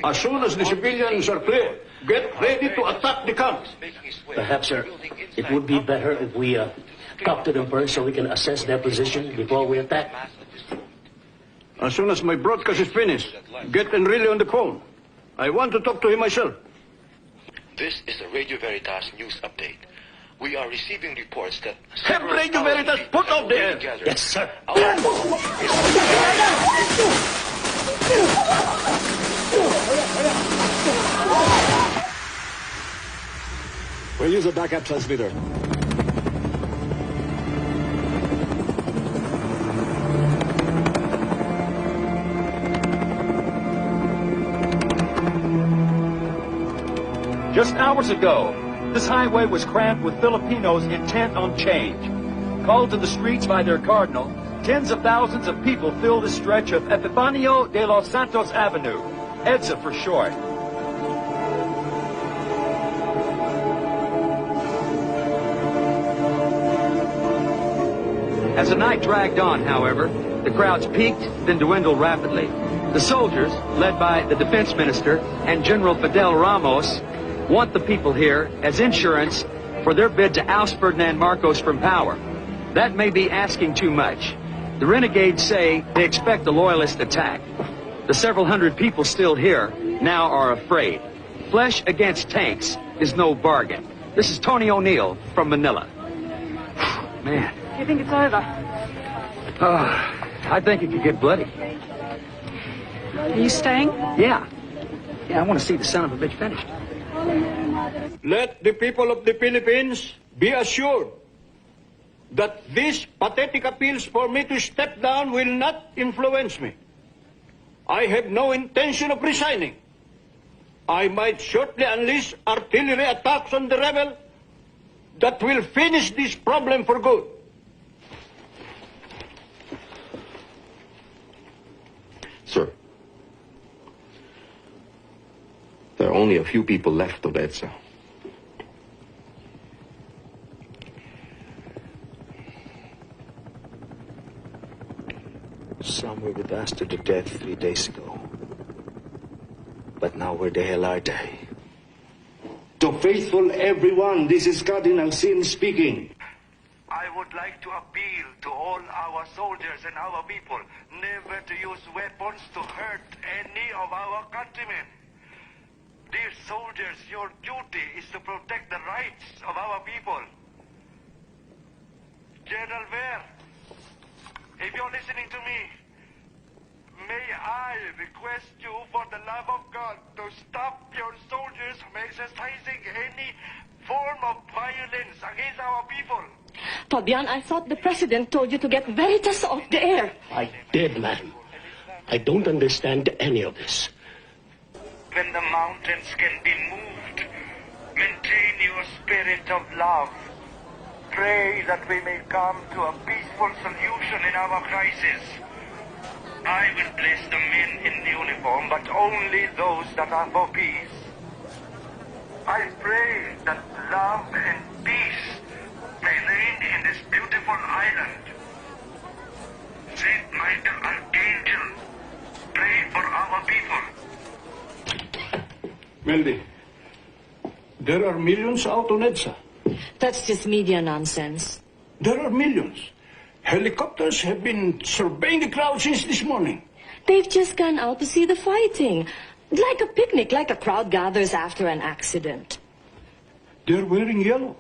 As soon as the civilians are clear, get ready to attack the camp. Perhaps, sir, it would be better if we talk to them first so we can assess their position before we attack. As soon as my broadcast is finished, get Enrile on the phone. I want to talk to him myself. This is the Radio Veritas news update. We are receiving reports that... Have Radio Veritas put out the air! Yes, sir. We'll use a backup transmitter. Just hours ago, this highway was crammed with Filipinos intent on change. Called to the streets by their cardinal, tens of thousands of people fill this stretch of Epifanio de los Santos Avenue, EDSA for short. As the night dragged on, however, the crowds peaked, then dwindled rapidly. The soldiers, led by the defense minister and General Fidel Ramos, want the people here as insurance for their bid to oust Ferdinand Marcos from power. That may be asking too much. The renegades say they expect a loyalist attack. The several hundred people still here now are afraid. Flesh against tanks is no bargain. This is Tony O'Neill from Manila. Man. You think it's over? I think it could get bloody. Are you staying? Yeah, I want to see the son of a bitch finished. Let the people of the Philippines be assured that these pathetic appeals for me to step down will not influence me. I have no intention of resigning. I might shortly unleash artillery attacks on the rebel that will finish this problem for good. Sir, there are only a few people left of EDSA. were with us to the death 3 days ago. But now where the hell are they? To faithful everyone, this is Cardinal Sin speaking. I would like to appeal to all our soldiers and our people never to use weapons to hurt any of our countrymen. Dear soldiers, your duty is to protect the rights of our people. General Ver, if you're listening to me, may I request you for the love of God to stop your soldiers from exercising any form of violence against our people. Fabian, I thought the President told you to get Veritas off the air. I did, madam. I don't understand any of this. When the mountains can be moved, maintain your spirit of love. Pray that we may come to a peaceful solution in our crisis. I will bless the men in uniform, but only those that are for peace. I pray that love and peace may reign in this beautiful island. Saint Michael Archangel, pray for our people. Meldy, there are millions out on EDSA. That's just media nonsense. There are millions. Helicopters have been surveying the crowd since this morning. They've just gone out to see the fighting. Like a picnic, like a crowd gathers after an accident. They're wearing yellow.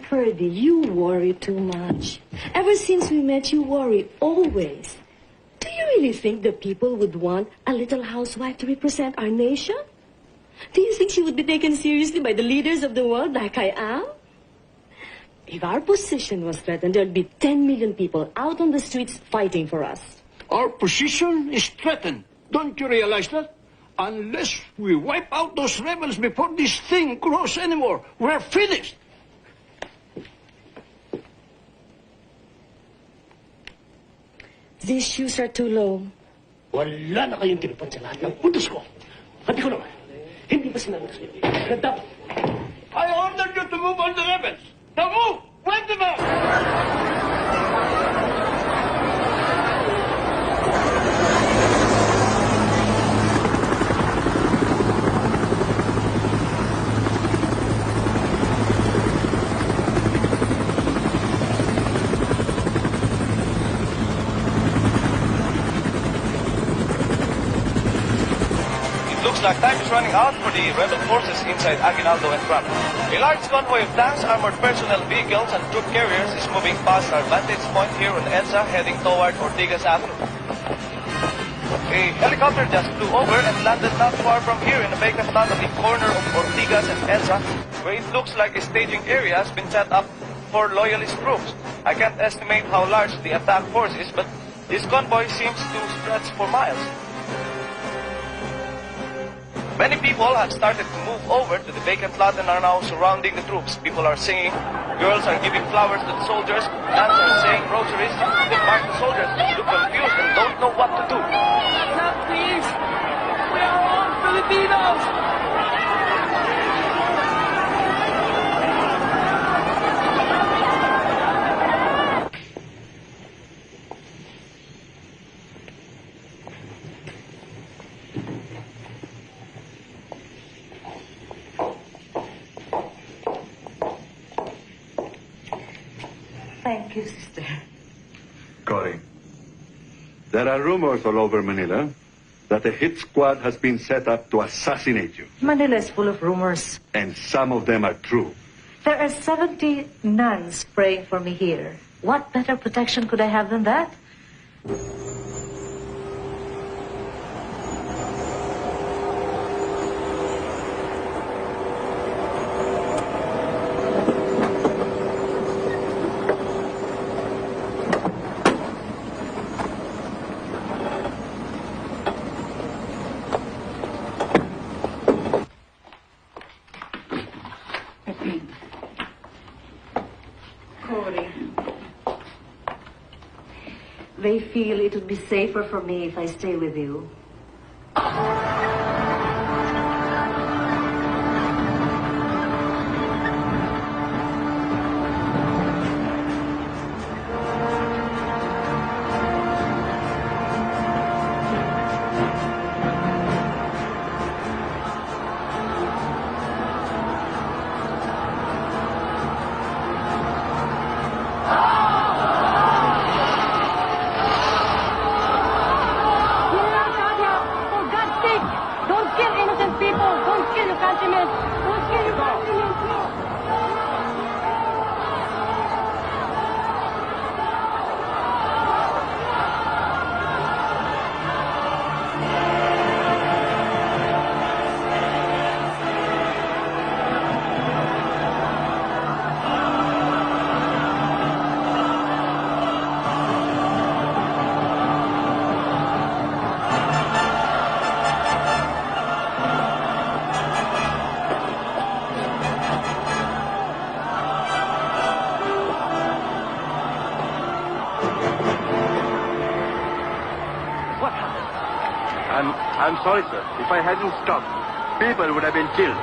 Ferdy, you worry too much. Ever since we met, you worry always. Do you really think the people would want a little housewife to represent our nation? Do you think she would be taken seriously by the leaders of the world like I am? If our position was threatened, there'd be 10 million people out on the streets fighting for us. Our position is threatened. Don't you realize that? Unless we wipe out those rebels before this thing grows anymore, we're finished. These shoes are too low. Wala na kayong tinipan sa lahat ng utos ko. Pati ko naman, hindi ba sinabi sa inyo? Dapat. I ordered you to move on the rebels. Now move! Wipe them out! Looks like time is running out for the rebel forces inside Aguinaldo and Trump. A large convoy of tanks, armored personnel vehicles, and troop carriers is moving past our vantage point here on EDSA, heading toward Ortigas Avenue. A helicopter just flew over and landed not far from here in the vacant lot at the corner of Ortigas and EDSA, where it looks like a staging area has been set up for loyalist troops. I can't estimate how large the attack force is, but this convoy seems to stretch for miles. Many people have started to move over to the vacant lot and are now surrounding the troops. People are singing, girls are giving flowers to the soldiers, nuns are saying rosaries. They mark the soldiers, look confused and don't know what to do. Stop, please! We are all Filipinos! Thank you, sister. Cory, there are rumors all over Manila that a hit squad has been set up to assassinate you. Manila is full of rumors. And some of them are true. There are 70 nuns praying for me here. What better protection could I have than that? Cory, they feel it would be safer for me if I stay with you. What happened? I'm sorry, sir. If I hadn't stopped, people would have been killed.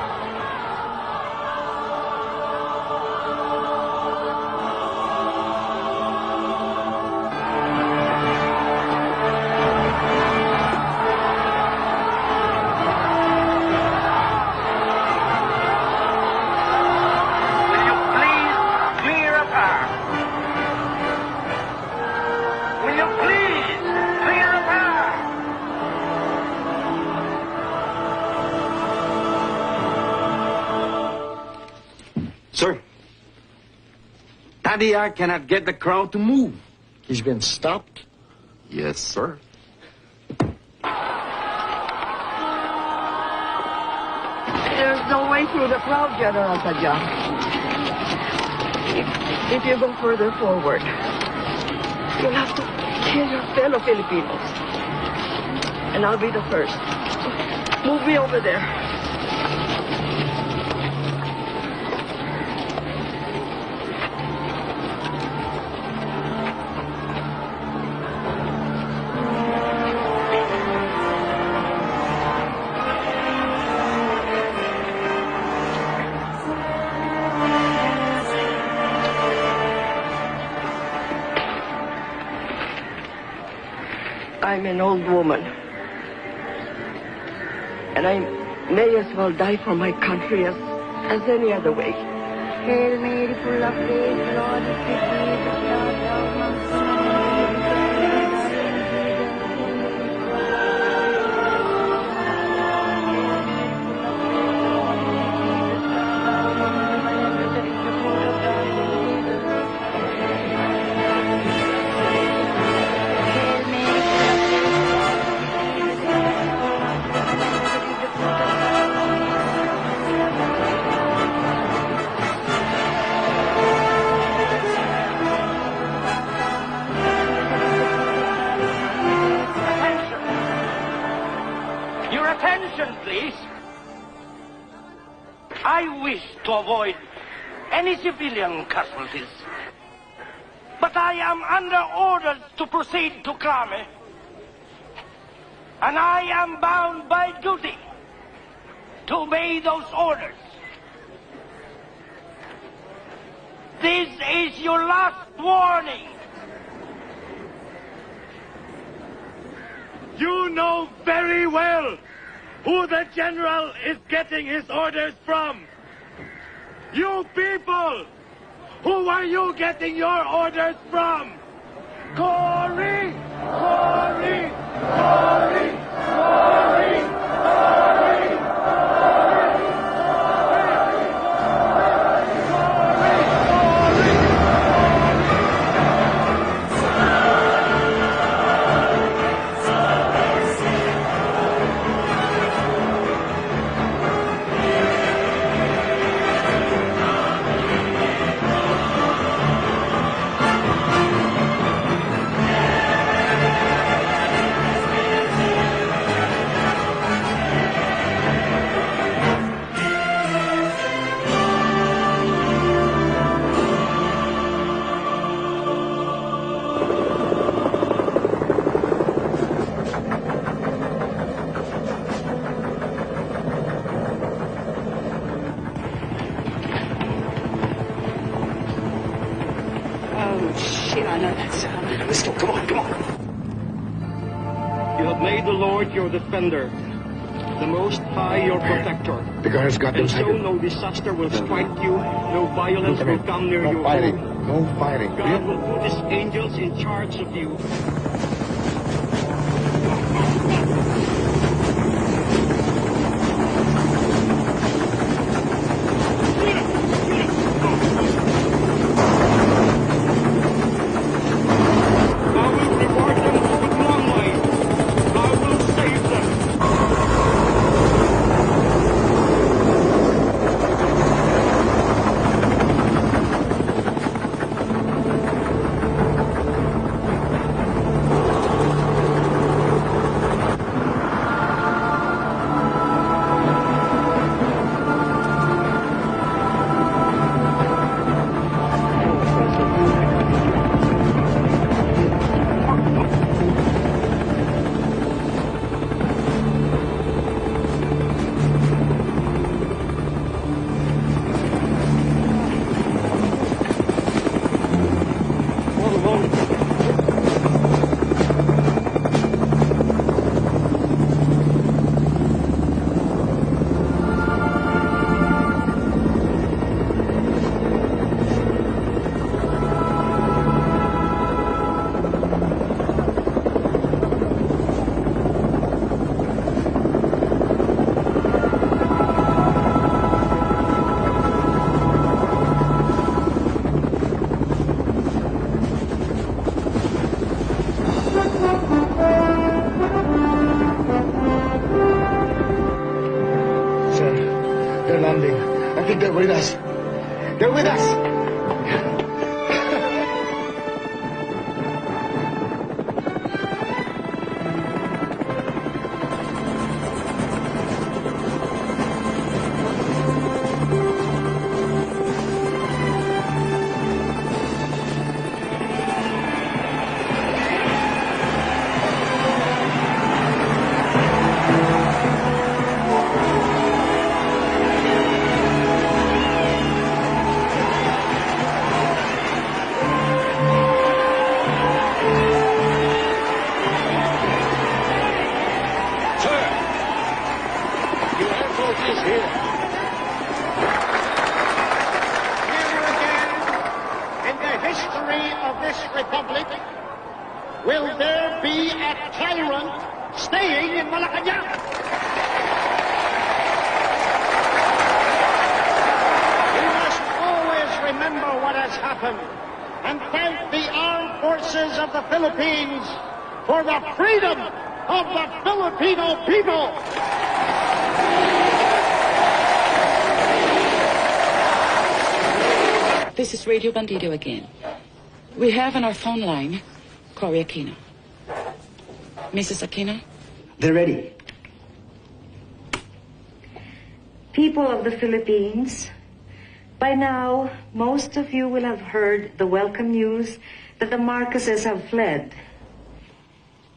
Sir, Tadia cannot get the crowd to move. He's been stopped? Yes, sir. There's no way through the crowd, General Tadya. If you go further forward, you'll have to kill your fellow Filipinos. And I'll be the first. Move me over there. I'm an old woman. And I may as well die for my country as any other way. Hail Mary, full of grace, the Lord is with thee. Blessed art thou amongst I wish to avoid any civilian casualties. But I am under orders to proceed to Krame. And I am bound by duty to obey those orders. This is your last warning. You know very well who the general is getting his orders from. You people! Who are you getting your orders from? Cory! Cory! Cory! Cory! Cory! Let's go. Come on, come on. You have made the Lord your defender, the Most High your protector. The guard's got them. And so no disaster will strike you, no violence will come near your fighting. home. No fighting. God will put his angels in charge of you. with us. They're with us. This is Radio Bandido again. We have on our phone line Cory Aquino. Mrs. Aquino? They're ready. People of the Philippines, by now, most of you will have heard the welcome news that the Marcoses have fled.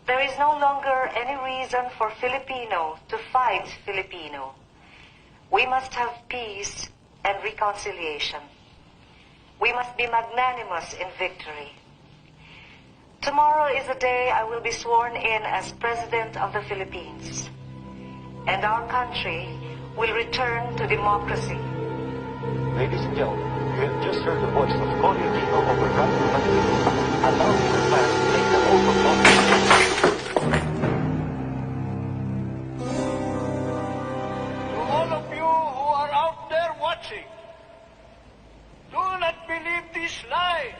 There is no longer any reason for Filipino to fight Filipino. We must have peace and reconciliation. We must be magnanimous in victory. Tomorrow is the day I will be sworn in as President of the Philippines. And our country will return to democracy. Ladies and gentlemen, you have just heard the voice of Cory Aquino over Radio Bandido, announcing the plan to take the oath of office. To all of you who are out there watching, do not believe these lies.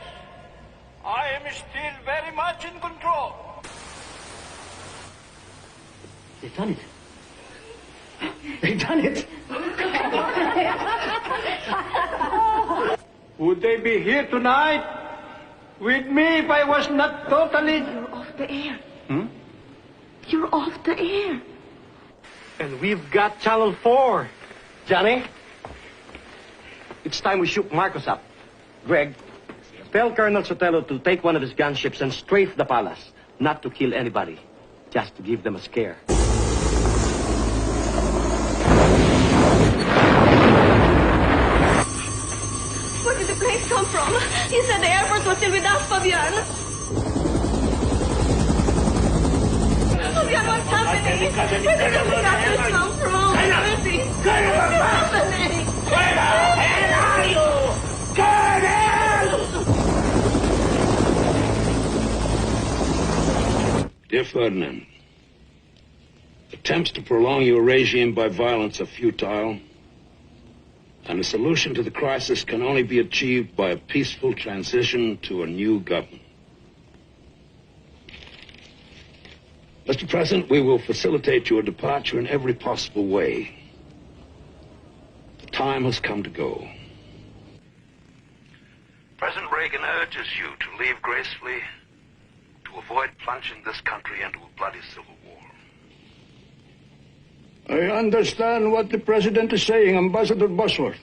I am still very much in control. They've done it. They've done it. Would they be here tonight with me if I was not totally... You're off the air. You're off the air. And we've got Channel 4. Johnny, it's time we shook Marcos up. Greg, tell Colonel Sotelo to take one of his gunships and strafe the palace. Not to kill anybody, just to give them a scare. Where did the planes come from? You said the Air Force was still with us, Fabian. Fabian, what's happening? Where did the planes come from? Mercy. What's happening? Where the hell are you? Colonel! Dear Ferdinand, attempts to prolong your regime by violence are futile, and a solution to the crisis can only be achieved by a peaceful transition to a new government. Mr. President, we will facilitate your departure in every possible way. The time has come to go. President Reagan urges you to leave gracefully, to avoid plunging this country into a bloody civil war. I understand what the President is saying, Ambassador Bosworth.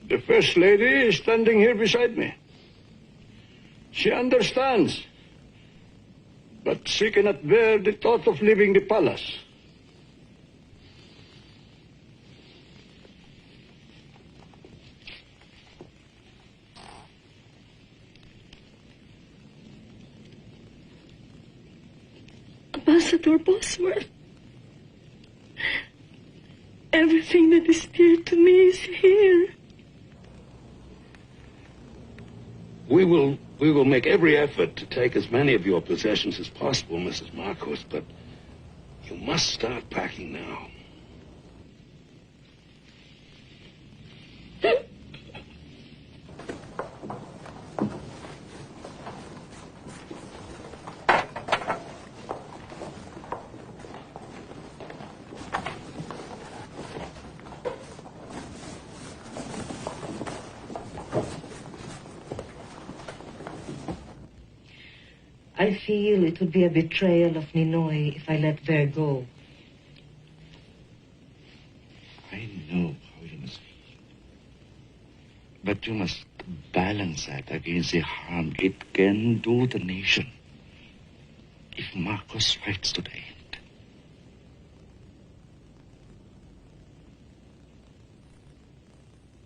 The First Lady is standing here beside me. She understands, but she cannot bear the thought of leaving the palace. Ambassador Bosworth, everything that is dear to me is here. We will make every effort to take as many of your possessions as possible, Mrs. Marcos, but you must start packing now. I feel it would be a betrayal of Ninoy if I let Ver go. I know how you must feel. But you must balance that against the harm it can do the nation if Marcos fights to the end.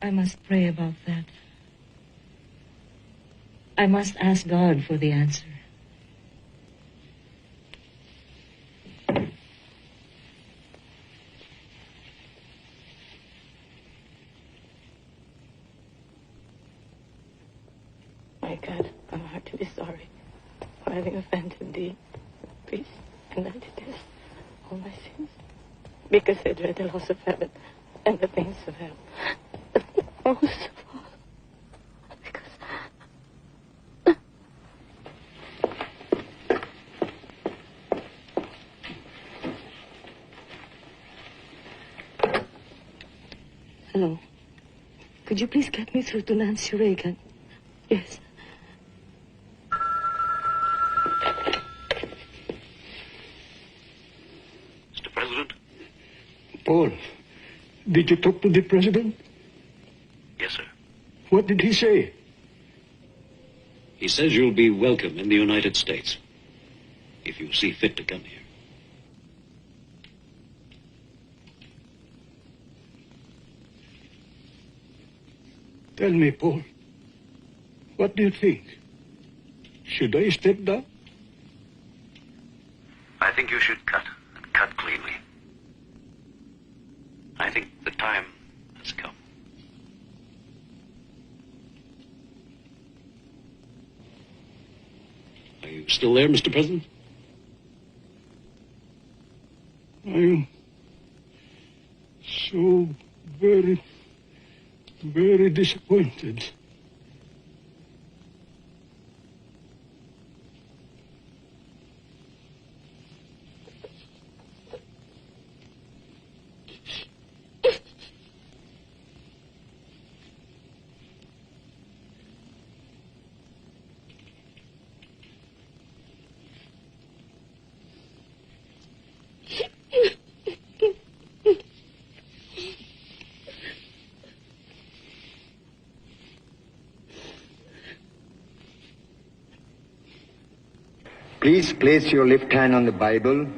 I must pray about that. I must ask God for the answer. My God, I'm heartily sorry for having offended thee. Please deny this, all my sins, because I dread the loss of heaven and the things of hell. Most of all, because... Hello. Could you please get me through to Nancy Reagan? Yes. Mr. President? Paul, did you talk to the president? Yes, sir. What did he say? He says you'll be welcome in the United States if you see fit to come here. Tell me, Paul, what do you think? Should I step down? I think you should cut, and cut cleanly. I think the time has come. Are you still there, Mr. President? I'm so very, very disappointed. Please place your left hand on the Bible,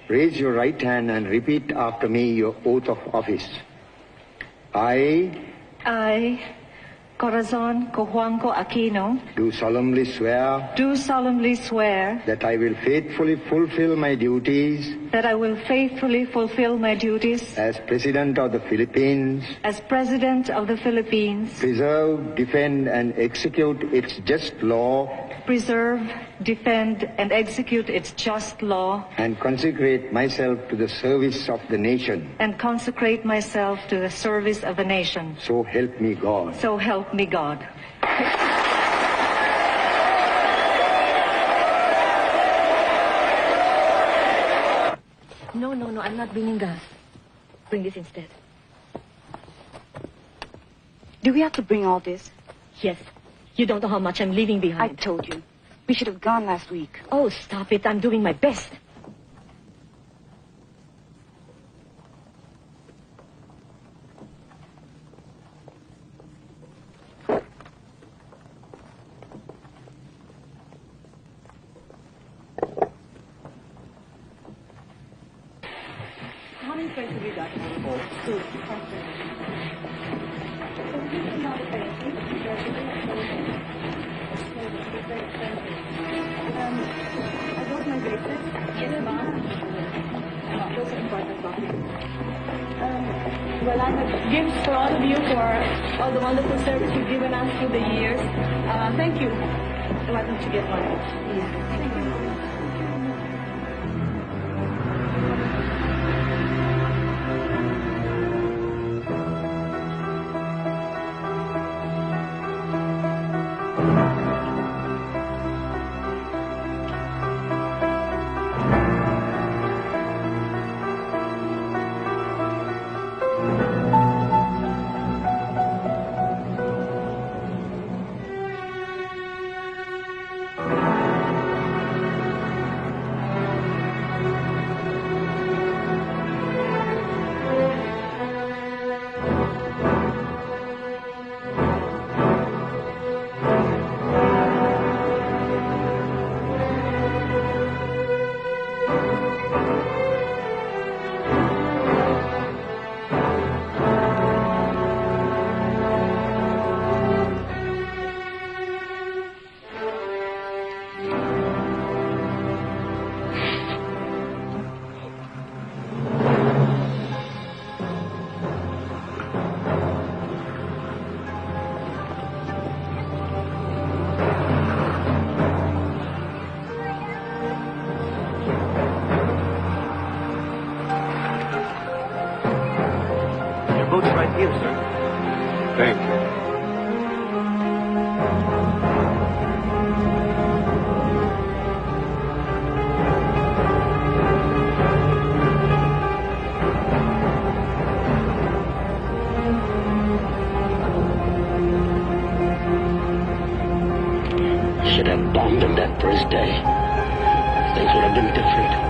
raise your right hand and repeat after me your oath of office. I, Corazon Cojuangco Aquino, do solemnly swear that I will faithfully fulfill my duties as President of the Philippines, preserve, defend and execute its just law, and consecrate myself to the service of the nation. So help me God. So help me God. No, I'm not bringing gas. Bring this instead. Do we have to bring all this? Yes. You don't know how much I'm leaving behind. I told you. We should have gone last week. Oh, stop it. I'm doing my best. How many friends have you got? Two. I got my bracelet. Yes, ma'am. Those are important documents. Well, I have gifts for all of you for all the wonderful service you've given us through the years. Thank you. Why don't you get one? Yeah. Thank you. should have bombed them that first day. Things would have been different.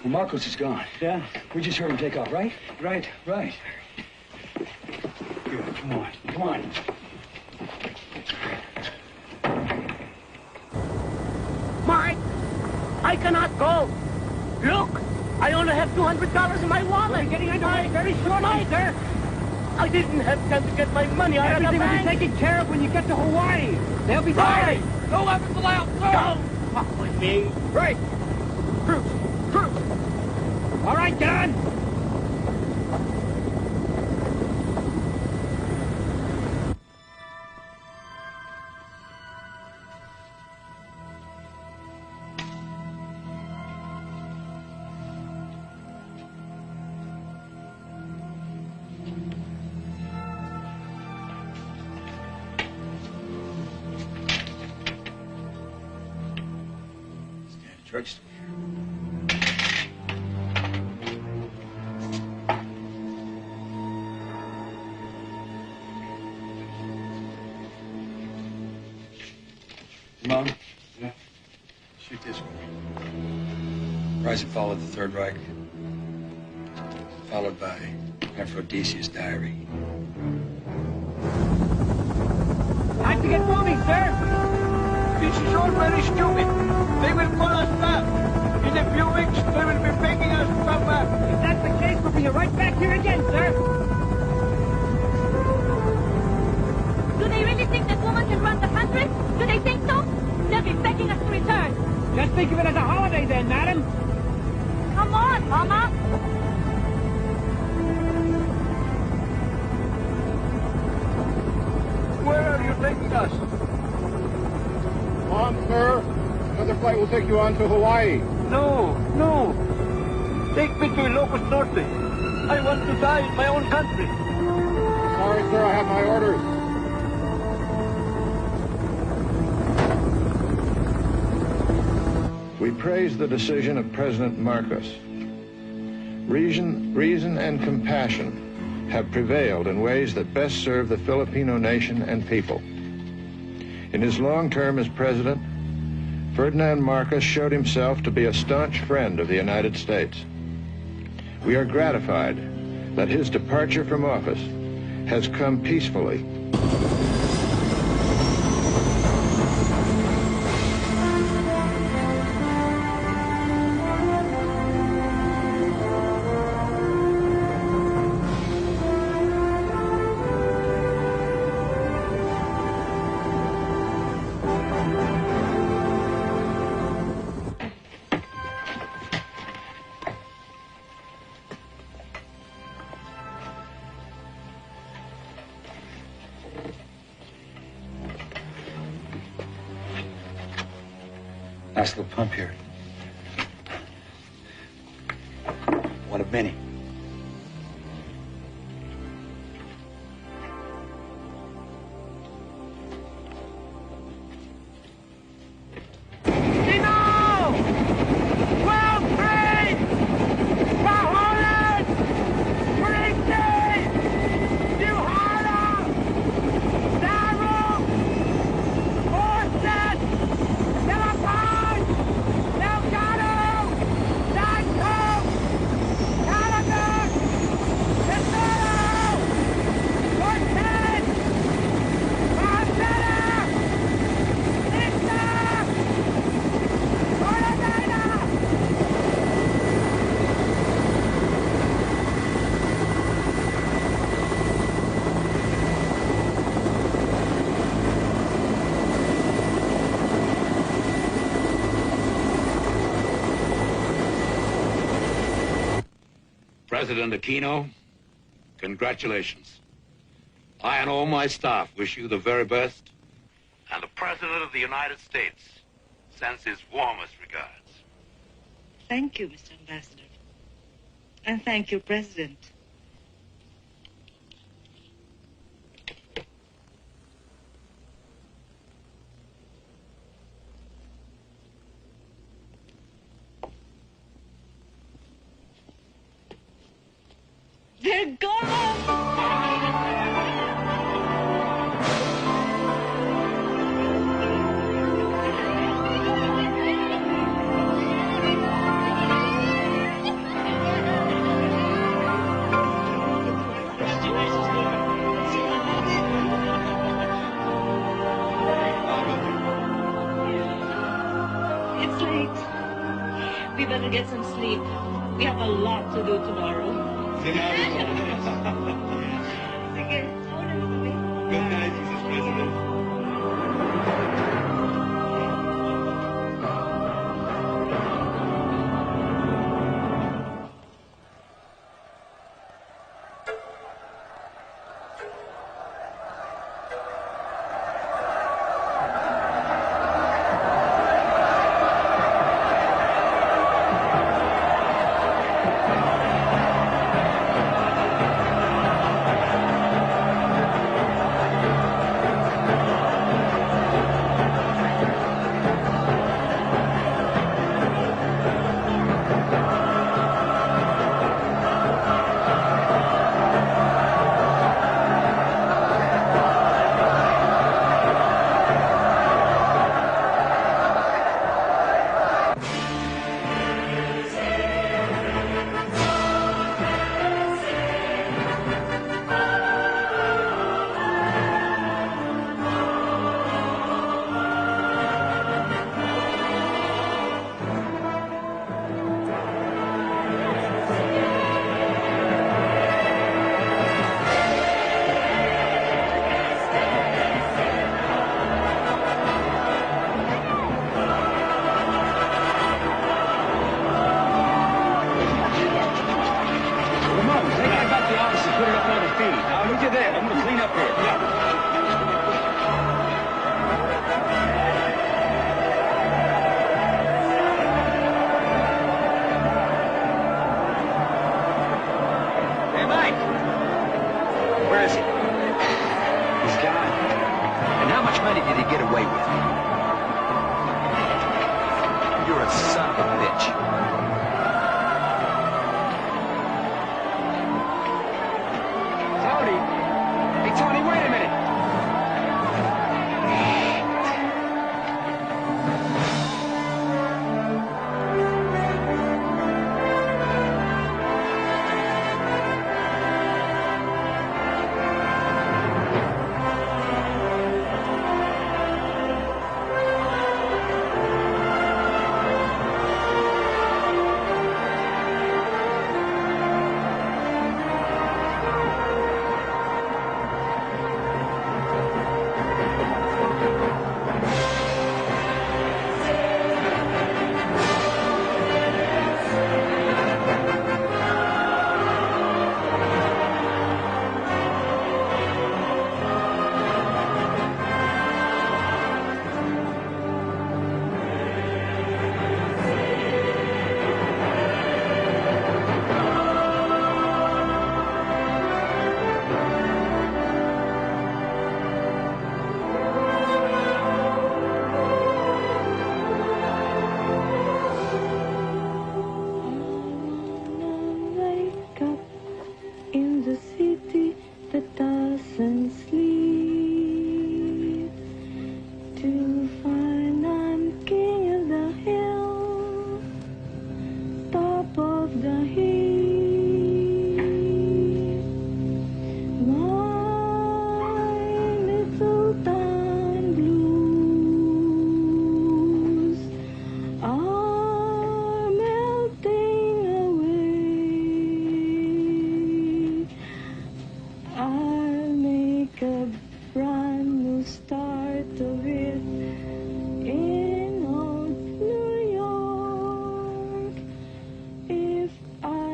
Marcos is gone. Yeah? We just heard him take off, right? Right. Good, come on. Mike, I cannot go. Look, I only have $200 in my wallet. We're getting underway very shortly, sir. I didn't have time to get my money out of the bank. Everything will be taken care of when you get to Hawaii. They'll be sorry. No weapons allowed, sir. Don't fuck with me. Right. Cruz. All right, get on. Drugstore. Mom? Yeah? Shoot this for me. Rise and Fall of the Third Reich, followed by Aphrodisia's Diary. Time to get moving, sir. This is all very stupid. They will call us back. In a few weeks, they will be begging us to come back. If that's the case, we'll be right back here again, sir. Do they really think that woman can run the country? Do they think so? They'll be begging us to return. Just think of it as a holiday then, madam. Come on, Mama. Where are you taking us? On, sir. Another flight will take you on to Hawaii. No. Take me to Ilocos Norte. I want to die in my own country. Sorry, sir. I have my orders. We praise the decision of President Marcos. Reason and compassion have prevailed in ways that best serve the Filipino nation and people. In his long term as president, Ferdinand Marcos showed himself to be a staunch friend of the United States. We are gratified that his departure from office has come peacefully. Nice little pump here. One of many. President Aquino, congratulations. I and all my staff wish you the very best. And the President of the United States sends his warmest regards. Thank you, Mr. Ambassador. And thank you, President. They're gone! It's late. We better get some sleep. We have a lot to do tomorrow. Sige. Good night, Mrs. President. If I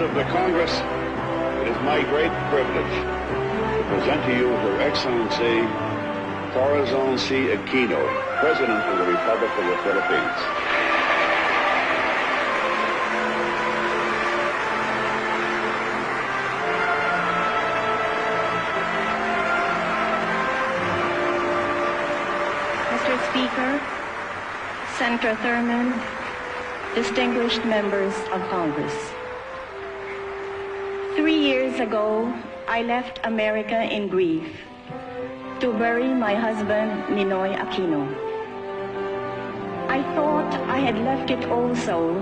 of the Congress, it is my great privilege to present to you Her Excellency Corazon C. Aquino, President of the Republic of the Philippines. Mr. Speaker, Senator Thurman, distinguished members of Congress. 3 years ago, I left America in grief to bury my husband, Ninoy Aquino. I thought I had left it also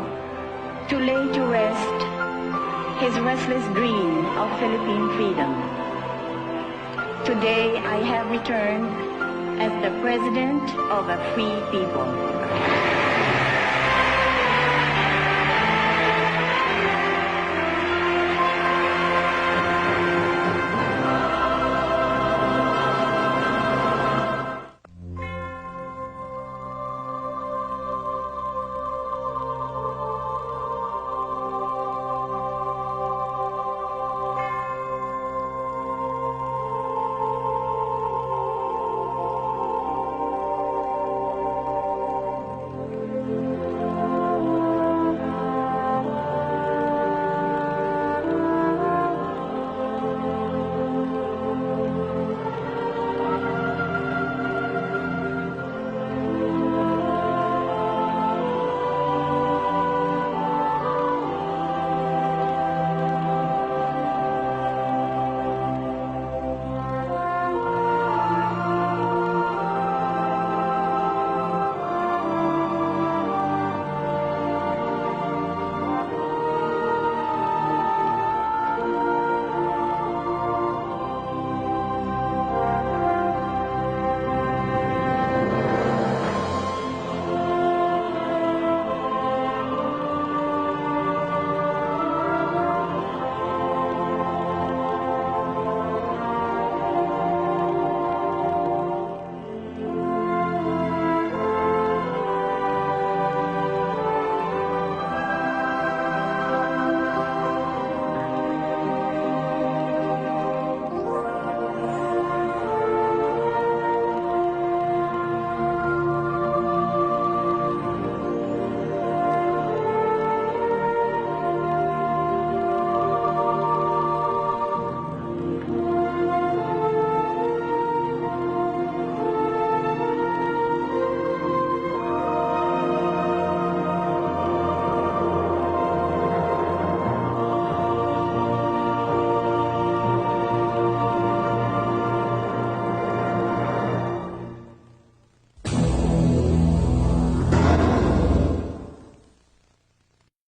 to lay to rest his restless dream of Philippine freedom. Today, I have returned as the President of a free people.